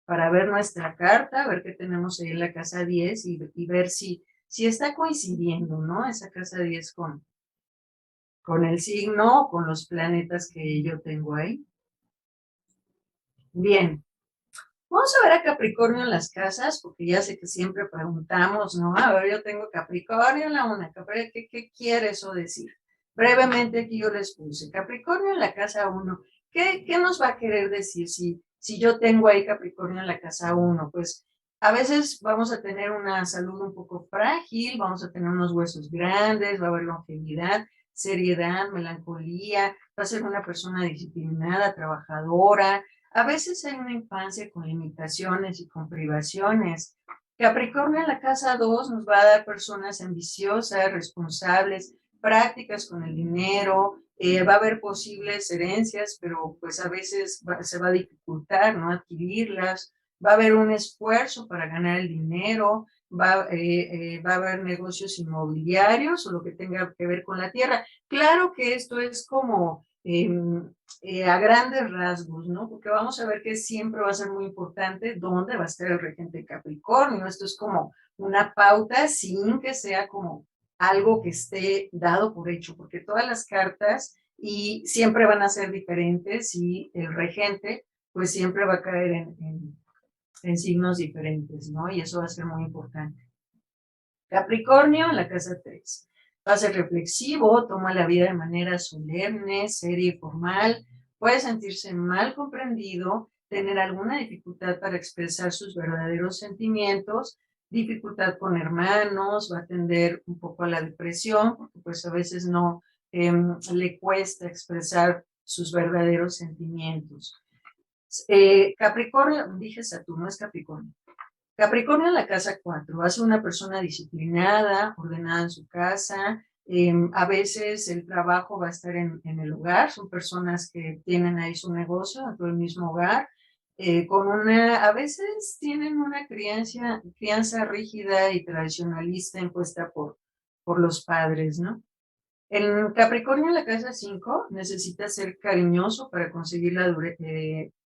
para ver nuestra carta, ver qué tenemos ahí en la casa 10 y ver si está coincidiendo, ¿no? Esa casa 10 con el signo, con los planetas que yo tengo ahí. Bien. Vamos a ver a Capricornio en las casas, porque ya sé que siempre preguntamos, ¿no? A ver, yo tengo Capricornio en la una, ¿qué quiere eso decir? Brevemente aquí yo les puse Capricornio en la casa 1. ¿Qué nos va a querer decir si yo tengo ahí Capricornio en la casa 1? Pues a veces vamos a tener una salud un poco frágil, vamos a tener unos huesos grandes, va a haber longevidad, seriedad, melancolía, va a ser una persona disciplinada, trabajadora. A veces hay una infancia con limitaciones y con privaciones. Capricornio en la casa 2 nos va a dar personas ambiciosas, responsables, prácticas con el dinero, va a haber posibles herencias, pero pues a veces se va a dificultar, ¿no? Adquirirlas, va a haber un esfuerzo para ganar el dinero, va a haber negocios inmobiliarios o lo que tenga que ver con la tierra. Claro que esto es como a grandes rasgos, ¿no? Porque vamos a ver que siempre va a ser muy importante dónde va a estar el regente de Capricornio. Esto es como una pauta sin que sea como algo que esté dado por hecho, porque todas las cartas y siempre van a ser diferentes y el regente pues siempre va a caer en signos diferentes, ¿no? Y eso va a ser muy importante. Capricornio en la casa 3. Va a ser reflexivo, toma la vida de manera solemne, seria y formal, puede sentirse mal comprendido, tener alguna dificultad para expresar sus verdaderos sentimientos, dificultad con hermanos, va a tender un poco a la depresión, porque pues a veces no le cuesta expresar sus verdaderos sentimientos. Capricornio, dije Saturno, es Capricornio. Capricornio en la casa 4, va a ser una persona disciplinada, ordenada en su casa, a veces el trabajo va a estar en el hogar, son personas que tienen ahí su negocio dentro del mismo hogar, a veces tienen una crianza rígida y tradicionalista impuesta por los padres, ¿no? El Capricornio en la casa 5 necesita ser cariñoso para conseguir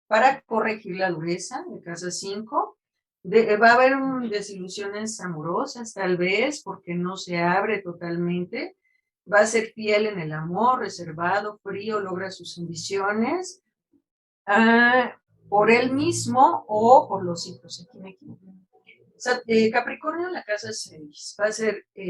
para corregir la dureza de casa 5. Va a haber desilusiones amorosas, tal vez, porque no se abre totalmente. Va a ser fiel en el amor, reservado, frío, logra sus ambiciones por él mismo o por los hijos. Aquí me equivoco. Capricornio en la casa 6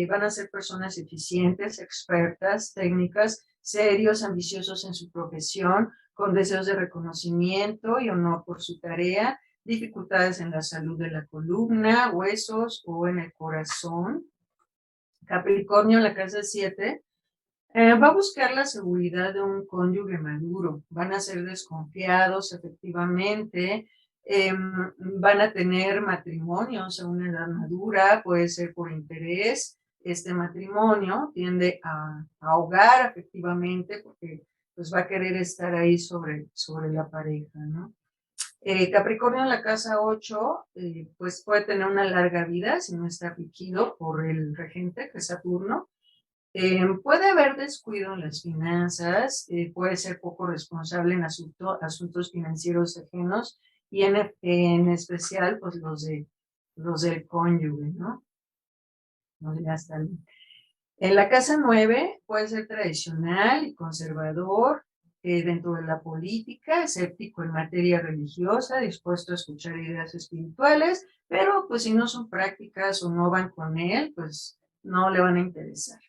van a ser personas eficientes, expertas, técnicas, serios, ambiciosos en su profesión, con deseos de reconocimiento y honor por su tarea, dificultades en la salud de la columna, huesos o en el corazón. Capricornio en la casa 7 va a buscar la seguridad de un cónyuge maduro, van a ser desconfiados efectivamente, van a tener matrimonios a una edad madura, puede ser por interés. Este matrimonio tiende a ahogar efectivamente porque pues va a querer estar ahí sobre la pareja, ¿no? Capricornio en la casa 8, pues puede tener una larga vida si no está afligido por el regente, que es Saturno. Puede haber descuido en las finanzas, puede ser poco responsable en asuntos financieros ajenos y en especial pues los del cónyuge, ¿no? Ya están. En la casa 9 puede ser tradicional y conservador dentro de la política, escéptico en materia religiosa, dispuesto a escuchar ideas espirituales, pero pues si no son prácticas o no van con él, pues no le van a interesar.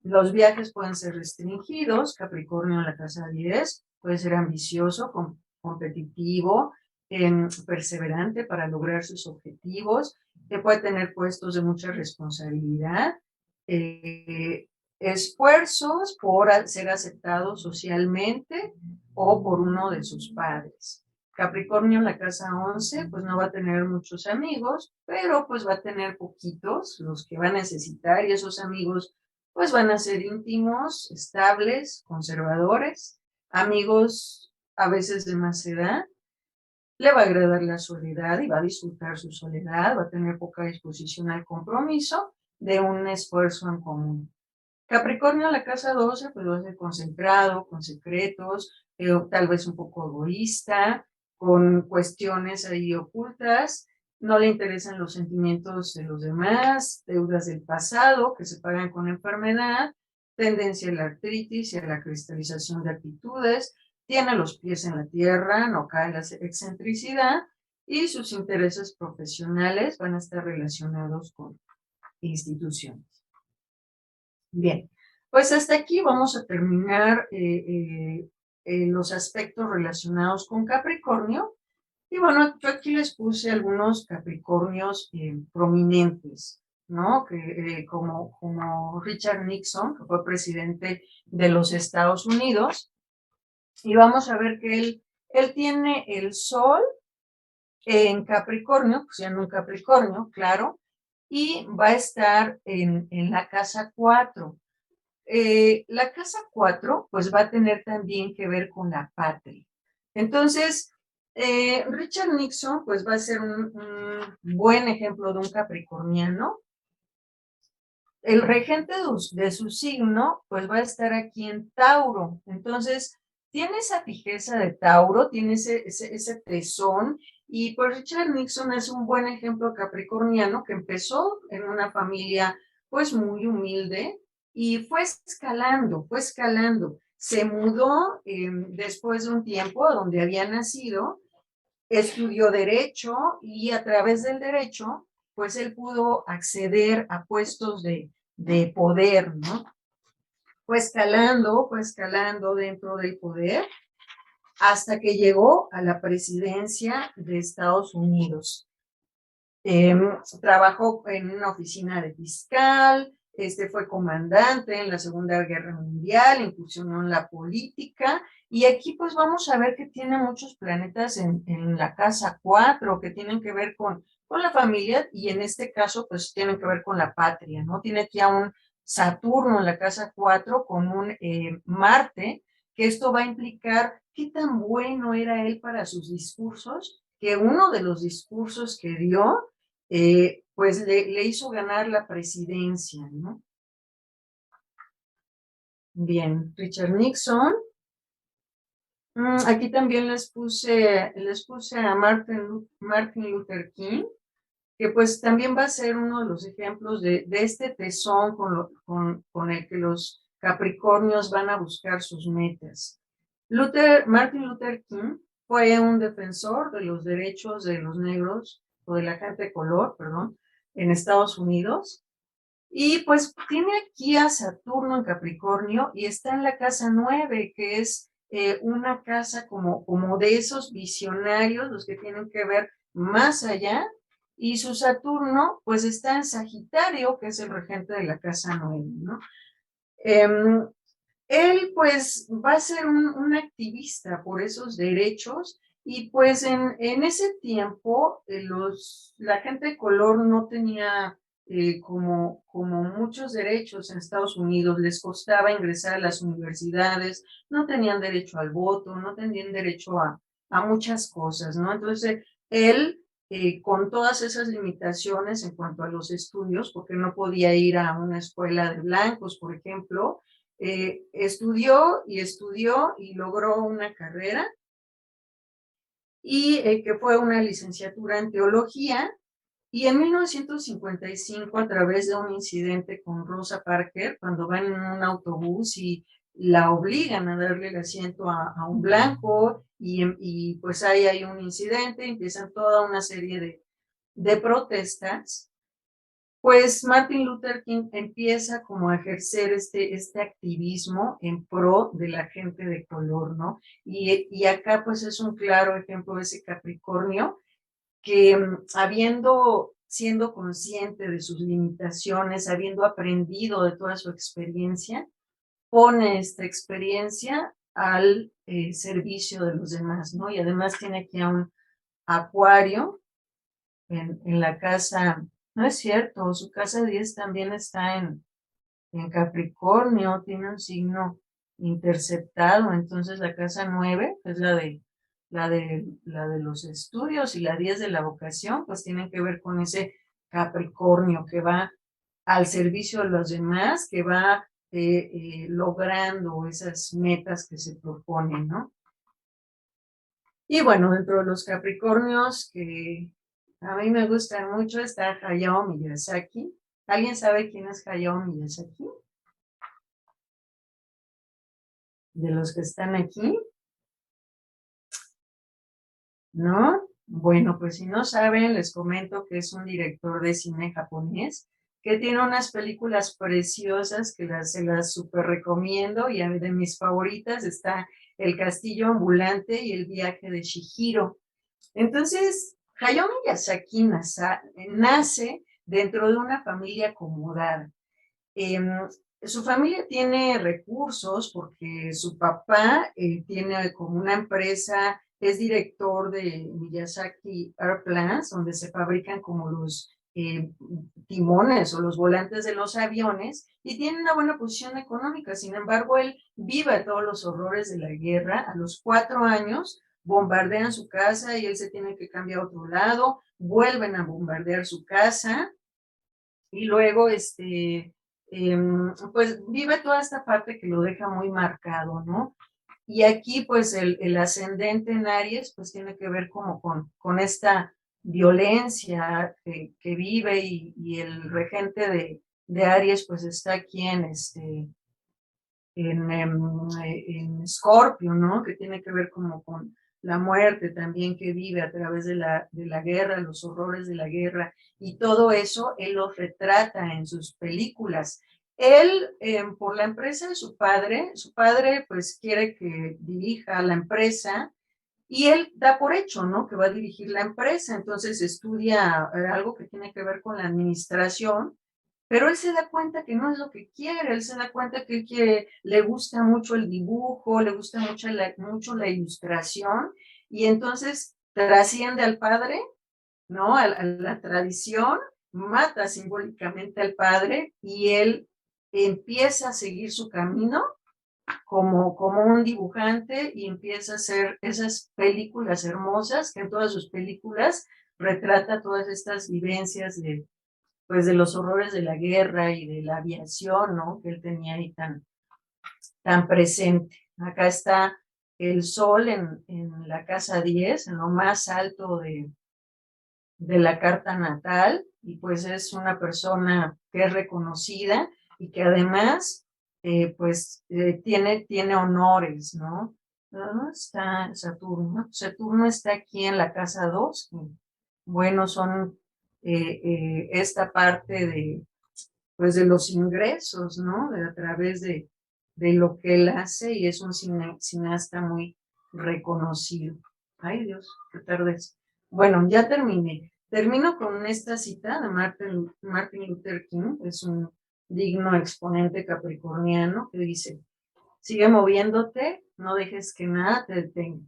Los viajes pueden ser restringidos. Capricornio en la casa 10 puede ser ambicioso, competitivo, perseverante para lograr sus objetivos, puede tener puestos de mucha responsabilidad, esfuerzos por ser aceptado socialmente o por uno de sus padres. Capricornio en la casa 11, pues no va a tener muchos amigos, pero pues va a tener poquitos, los que va a necesitar, y esos amigos pues van a ser íntimos, estables, conservadores, amigos a veces de más edad. Le va a agradar la soledad y va a disfrutar su soledad, va a tener poca disposición al compromiso de un esfuerzo en común. Capricornio en la casa 12, pues va a ser concentrado, con secretos, tal vez un poco egoísta, con cuestiones ahí ocultas. No le interesan los sentimientos de los demás, deudas del pasado que se pagan con enfermedad, tendencia a la artritis y a la cristalización de actitudes, tiene los pies en la tierra, no cae en la excentricidad y sus intereses profesionales van a estar relacionados con instituciones. Bien, pues hasta aquí vamos a terminar los aspectos relacionados con Capricornio. Y bueno, yo aquí les puse algunos Capricornios prominentes, ¿no? Como Richard Nixon, que fue presidente de los Estados Unidos. Y vamos a ver que él tiene el Sol en Capricornio, pues ya en un Capricornio, claro, y va a estar en la casa 4. La casa 4, pues va a tener también que ver con la patria. Entonces, Richard Nixon, pues va a ser un buen ejemplo de un capricorniano. El regente de su signo, pues va a estar aquí en Tauro. Entonces, tiene esa fijeza de Tauro, tiene ese tesón, y pues Richard Nixon es un buen ejemplo capricorniano que empezó en una familia pues muy humilde y fue escalando. Se mudó después de un tiempo donde había nacido, estudió Derecho y a través del Derecho, pues él pudo acceder a puestos de poder, ¿no? Fue escalando dentro del poder hasta que llegó a la presidencia de Estados Unidos. Trabajó en una oficina de fiscal, fue comandante en la Segunda Guerra Mundial, incursionó en la política, y aquí pues vamos a ver que tiene muchos planetas en la casa 4 que tienen que ver con la familia, y en este caso pues tienen que ver con la patria, ¿no? Tiene aquí a un Saturno en la casa 4 con un Marte, que esto va a implicar qué tan bueno era él para sus discursos, que uno de los discursos que dio pues le hizo ganar la presidencia, ¿no? Bien, Richard Nixon. Aquí también les puse a Martin Luther King, que pues también va a ser uno de los ejemplos de este tesón con el que los Capricornios van a buscar sus metas. Martin Luther King fue un defensor de los derechos de los negros o de la gente de color, perdón, en Estados Unidos. Y pues tiene aquí a Saturno en Capricornio y está en la casa 9, que es una casa como de esos visionarios, los que tienen que ver más allá. Y su Saturno pues está en Sagitario, que es el regente de la casa 9, ¿no? Él pues va a ser un activista por esos derechos y pues en ese tiempo la gente de color no tenía como muchos derechos en Estados Unidos, les costaba ingresar a las universidades, no tenían derecho al voto, no tenían derecho a muchas cosas, ¿no? Entonces él con todas esas limitaciones en cuanto a los estudios, porque no podía ir a una escuela de blancos, por ejemplo, estudió y logró una carrera y que fue una licenciatura en teología. Y en 1955, a través de un incidente con Rosa Parker, cuando van en un autobús y la obligan a darle el asiento a un blanco y pues ahí hay un incidente, empiezan toda una serie de protestas, pues Martin Luther King empieza como a ejercer este activismo en pro de la gente de color, ¿no? Y acá pues es un claro ejemplo de ese Capricornio que siendo consciente de sus limitaciones, habiendo aprendido de toda su experiencia, pone esta experiencia al servicio de los demás, ¿no? Y además tiene aquí a un Acuario en la casa, no es cierto, su casa 10 también está en Capricornio, tiene un signo interceptado, entonces la casa 9, que es la de los estudios, y la 10 de la vocación, pues tienen que ver con ese Capricornio que va al servicio de los demás, que va logrando esas metas que se proponen, ¿no? Y bueno, dentro de los Capricornios que a mí me gustan mucho está Hayao Miyazaki. ¿Alguien sabe quién es Hayao Miyazaki? De los que están aquí, ¿no? Bueno, pues si no saben, les comento que es un director de cine japonés que tiene unas películas preciosas que se las súper recomiendo, y de mis favoritas está El castillo ambulante y El viaje de Chihiro. Entonces, Hayao Miyazaki nace dentro de una familia acomodada. Su familia tiene recursos porque su papá tiene como una empresa, es director de Miyazaki Airplanes, donde se fabrican como los timones o los volantes de los aviones, y tiene una buena posición económica. Sin embargo, él vive todos los horrores de la guerra. A los 4 años bombardean su casa y él se tiene que cambiar a otro lado, vuelven a bombardear su casa y luego pues vive toda esta parte que lo deja muy marcado, ¿no? Y aquí pues el ascendente en Aries pues tiene que ver como con esta violencia que vive, y el regente de Aries pues está aquí en Escorpio, ¿no? Que tiene que ver como con la muerte también que vive a través de la guerra, los horrores de la guerra, y todo eso él lo retrata en sus películas. Él, por la empresa de su padre pues quiere que dirija la empresa, y él da por hecho, ¿no? Que va a dirigir la empresa, entonces estudia algo que tiene que ver con la administración, pero él se da cuenta que no es lo que quiere, él se da cuenta que le gusta mucho el dibujo, le gusta mucho la ilustración, y entonces trasciende al padre, ¿no? A la tradición, mata simbólicamente al padre, y él empieza a seguir su camino como un dibujante, y empieza a hacer esas películas hermosas, que en todas sus películas retrata todas estas vivencias pues de los horrores de la guerra y de la aviación, ¿no? Que él tenía ahí tan presente. Acá está el sol en la casa 10, en lo más alto de la carta natal, y pues es una persona que es reconocida y que además tiene honores, ¿no? ¿Dónde está Saturno? Saturno está aquí en la casa 2, bueno, son esta parte de, pues, de los ingresos, ¿no? A través de lo que él hace, y es un cineasta muy reconocido. Ay, Dios, qué tarde es. Bueno, ya terminé. Termino con esta cita de Martin Luther King, es un digno exponente capricorniano, que dice: sigue moviéndote, no dejes que nada te detenga.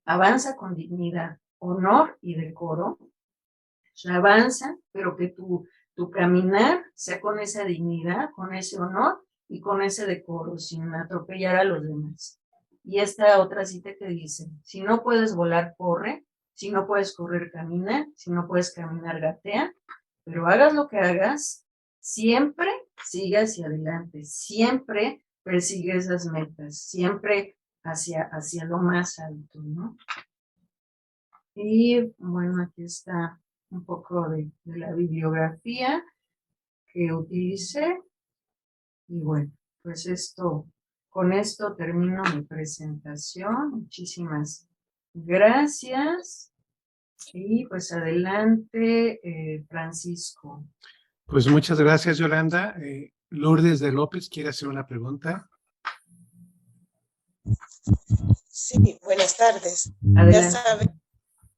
Avanza con dignidad, honor y decoro. O sea, avanza, pero que tu caminar sea con esa dignidad, con ese honor y con ese decoro, sin atropellar a los demás. Y esta otra cita que dice: si no puedes volar, corre; si no puedes correr, camina; si no puedes caminar, gatea; pero hagas lo que hagas, siempre sigue hacia adelante, siempre persigue esas metas, siempre hacia lo más alto, ¿no? Y bueno, aquí está un poco de la bibliografía que utilicé. Y bueno, pues con esto termino mi presentación. Muchísimas gracias. Y pues adelante, Francisco. Pues muchas gracias, Yolanda. Lourdes de López quiere hacer una pregunta. Sí, buenas tardes. Adelante. Ya saben,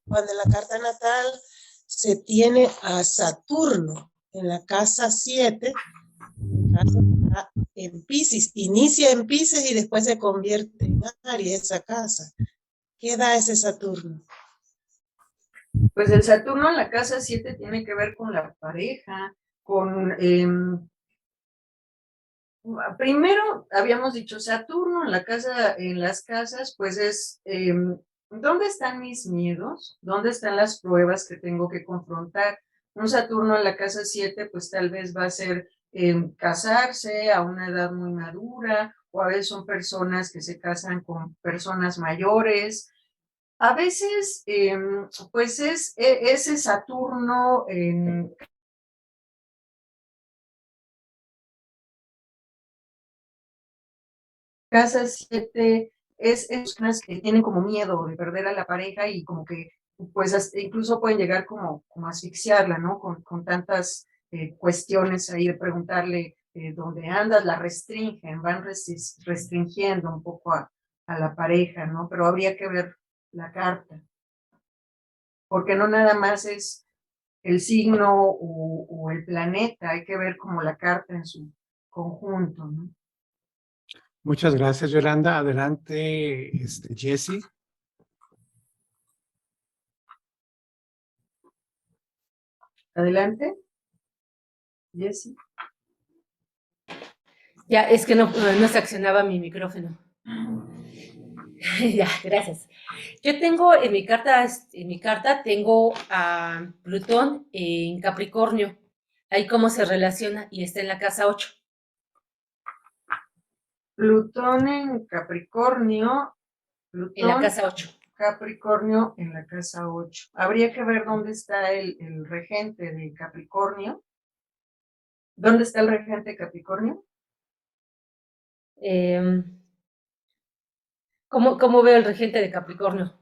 cuando en la carta natal se tiene a Saturno en la casa 7, en Piscis, inicia en Piscis y después se convierte en Aries esa casa. ¿Qué da ese Saturno? Pues el Saturno en la casa 7 tiene que ver con la pareja, con... primero habíamos dicho Saturno en las casas, pues es ¿dónde están mis miedos? ¿Dónde están las pruebas que tengo que confrontar? Un Saturno en la casa 7, pues tal vez va a ser casarse a una edad muy madura, o a veces son personas que se casan con personas mayores. A veces, pues es ese Saturno en casa 7 es personas que tienen como miedo de perder a la pareja, y como que pues incluso pueden llegar como a asfixiarla, ¿no? Con tantas cuestiones ahí de preguntarle dónde andas, la restringen, van restringiendo un poco a la pareja, ¿no? Pero habría que ver la carta, porque no nada más es el signo o el planeta, hay que ver como la carta en su conjunto, ¿no? Muchas gracias, Yolanda. Adelante, Jessie. Adelante, Jessie. Ya, es que no se accionaba mi micrófono. Ya, gracias. Yo tengo en mi carta tengo a Plutón en Capricornio. Ahí cómo se relaciona, y está en la casa 8. Plutón en Capricornio. Plutón, en la casa 8. Capricornio en la casa 8. Habría que ver dónde está el regente de Capricornio. ¿Dónde está el regente de Capricornio? ¿Cómo veo el regente de Capricornio?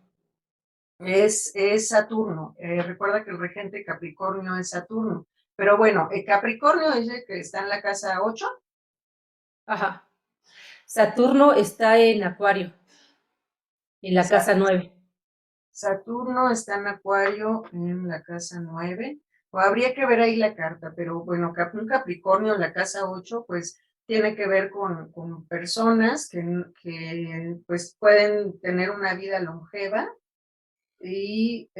Es Saturno. Recuerda que el regente de Capricornio es Saturno. Pero bueno, Capricornio dice que está en la casa 8. Ajá. Saturno está en Acuario, en la casa 9. Saturno está en Acuario en la casa 9. O habría que ver ahí la carta, pero bueno, un Capricornio en la casa 8, pues tiene que ver con personas que pues pueden tener una vida longeva. Y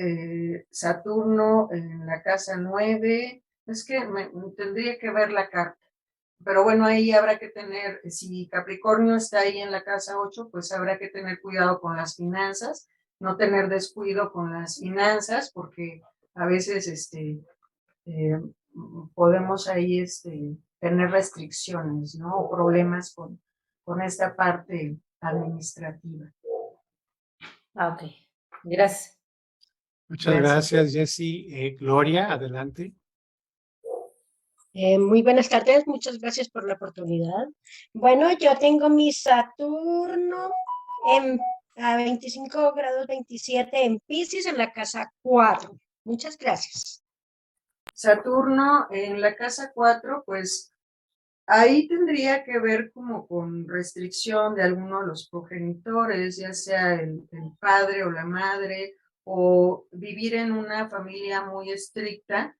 Saturno en la casa 9, es que tendría que ver la carta. Pero bueno, ahí habrá que tener, si Capricornio está ahí en la casa 8, pues habrá que tener cuidado con las finanzas, no tener descuido con las finanzas, porque a veces podemos ahí tener restricciones, ¿no? O problemas con esta parte administrativa. Ok, gracias. Muchas gracias, Jessie. Gloria, adelante. Muy buenas tardes, muchas gracias por la oportunidad. Bueno, yo tengo mi Saturno a 25 grados 27 en Piscis, en la casa 4. Muchas gracias. Saturno en la casa 4, pues ahí tendría que ver como con restricción de alguno de los progenitores, ya sea el padre o la madre, o vivir en una familia muy estricta.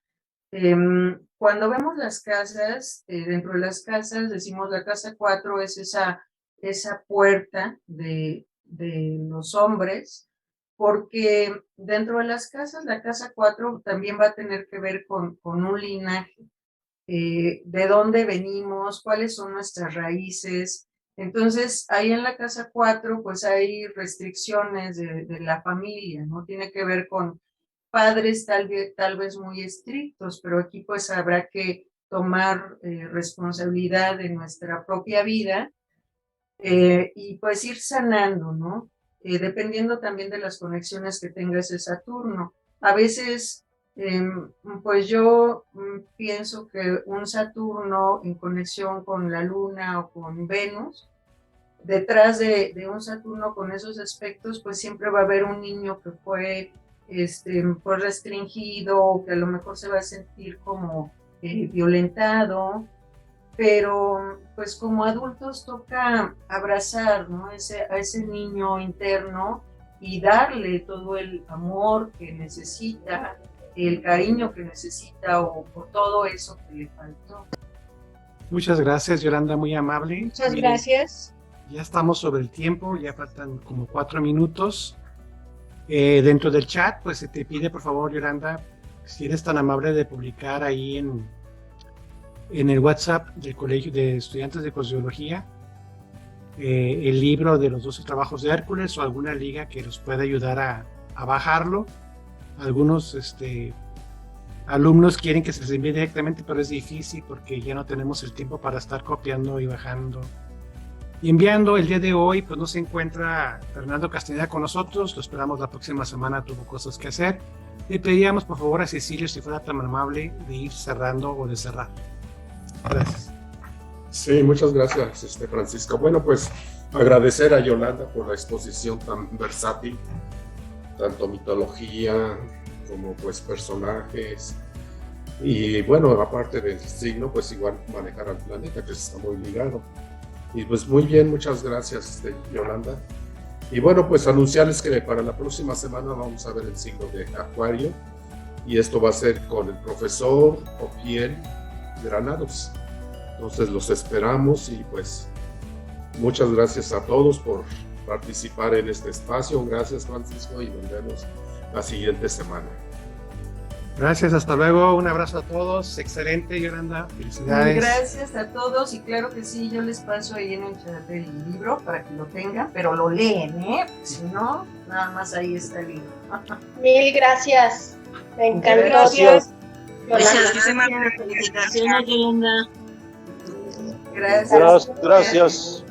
Cuando vemos las casas, dentro de las casas decimos la casa 4 es esa puerta de los hombres, porque dentro de las casas, la casa 4 también va a tener que ver con un linaje, de dónde venimos, cuáles son nuestras raíces. Entonces, ahí en la casa 4, pues hay restricciones de la familia, ¿no? Tiene que ver con padres tal vez muy estrictos, pero aquí pues habrá que tomar responsabilidad de nuestra propia vida, y pues ir sanando, ¿no? Dependiendo también de las conexiones que tenga ese Saturno. A veces, pues yo pienso que un Saturno en conexión con la Luna o con Venus, detrás de un Saturno con esos aspectos, pues siempre va a haber un niño que fue pues restringido, que a lo mejor se va a sentir como violentado, pero pues como adultos toca abrazar, ¿no? a ese niño interno y darle todo el amor que necesita, el cariño que necesita o todo eso que le faltó. Muchas gracias, Yolanda, muy amable. Muchas Miren, gracias. ya estamos sobre el tiempo, ya faltan como 4 minutos. Dentro del chat, pues se te pide, por favor, Yolanda, si eres tan amable de publicar ahí en el WhatsApp del Colegio de Estudiantes de Cosmología el libro de los 12 trabajos de Hércules o alguna liga que nos pueda ayudar a bajarlo. Algunos alumnos quieren que se les envíe directamente, pero es difícil porque ya no tenemos el tiempo para estar copiando y bajando y enviando. El día de hoy pues no se encuentra Fernando Castañeda con nosotros, lo esperamos la próxima semana, tuvo cosas que hacer. Le pedíamos por favor a Cecilio si fuera tan amable de ir cerrando o de cerrar. Gracias. Sí, muchas gracias, Francisco. Bueno, pues agradecer a Yolanda por la exposición tan versátil, tanto mitología como pues personajes. Y bueno, aparte del signo, pues igual manejar al planeta, que está muy ligado. Y pues muy bien, muchas gracias, Yolanda. Y bueno, pues anunciarles que para la próxima semana vamos a ver el signo de Acuario. Y esto va a ser con el profesor Opiel Granados. Entonces los esperamos y pues muchas gracias a todos por participar en este espacio. Gracias, Francisco, y nos vemos la siguiente semana. Gracias, hasta luego, un abrazo a todos, excelente, Yolanda, felicidades. Gracias a todos y claro que sí, yo les paso ahí en el chat el libro para que lo tengan, pero lo leen, si no, nada más ahí está el libro. Mil gracias. Me encantó. Gracias. Yolanda. Felicitaciones, Yolanda. Gracias. Gracias.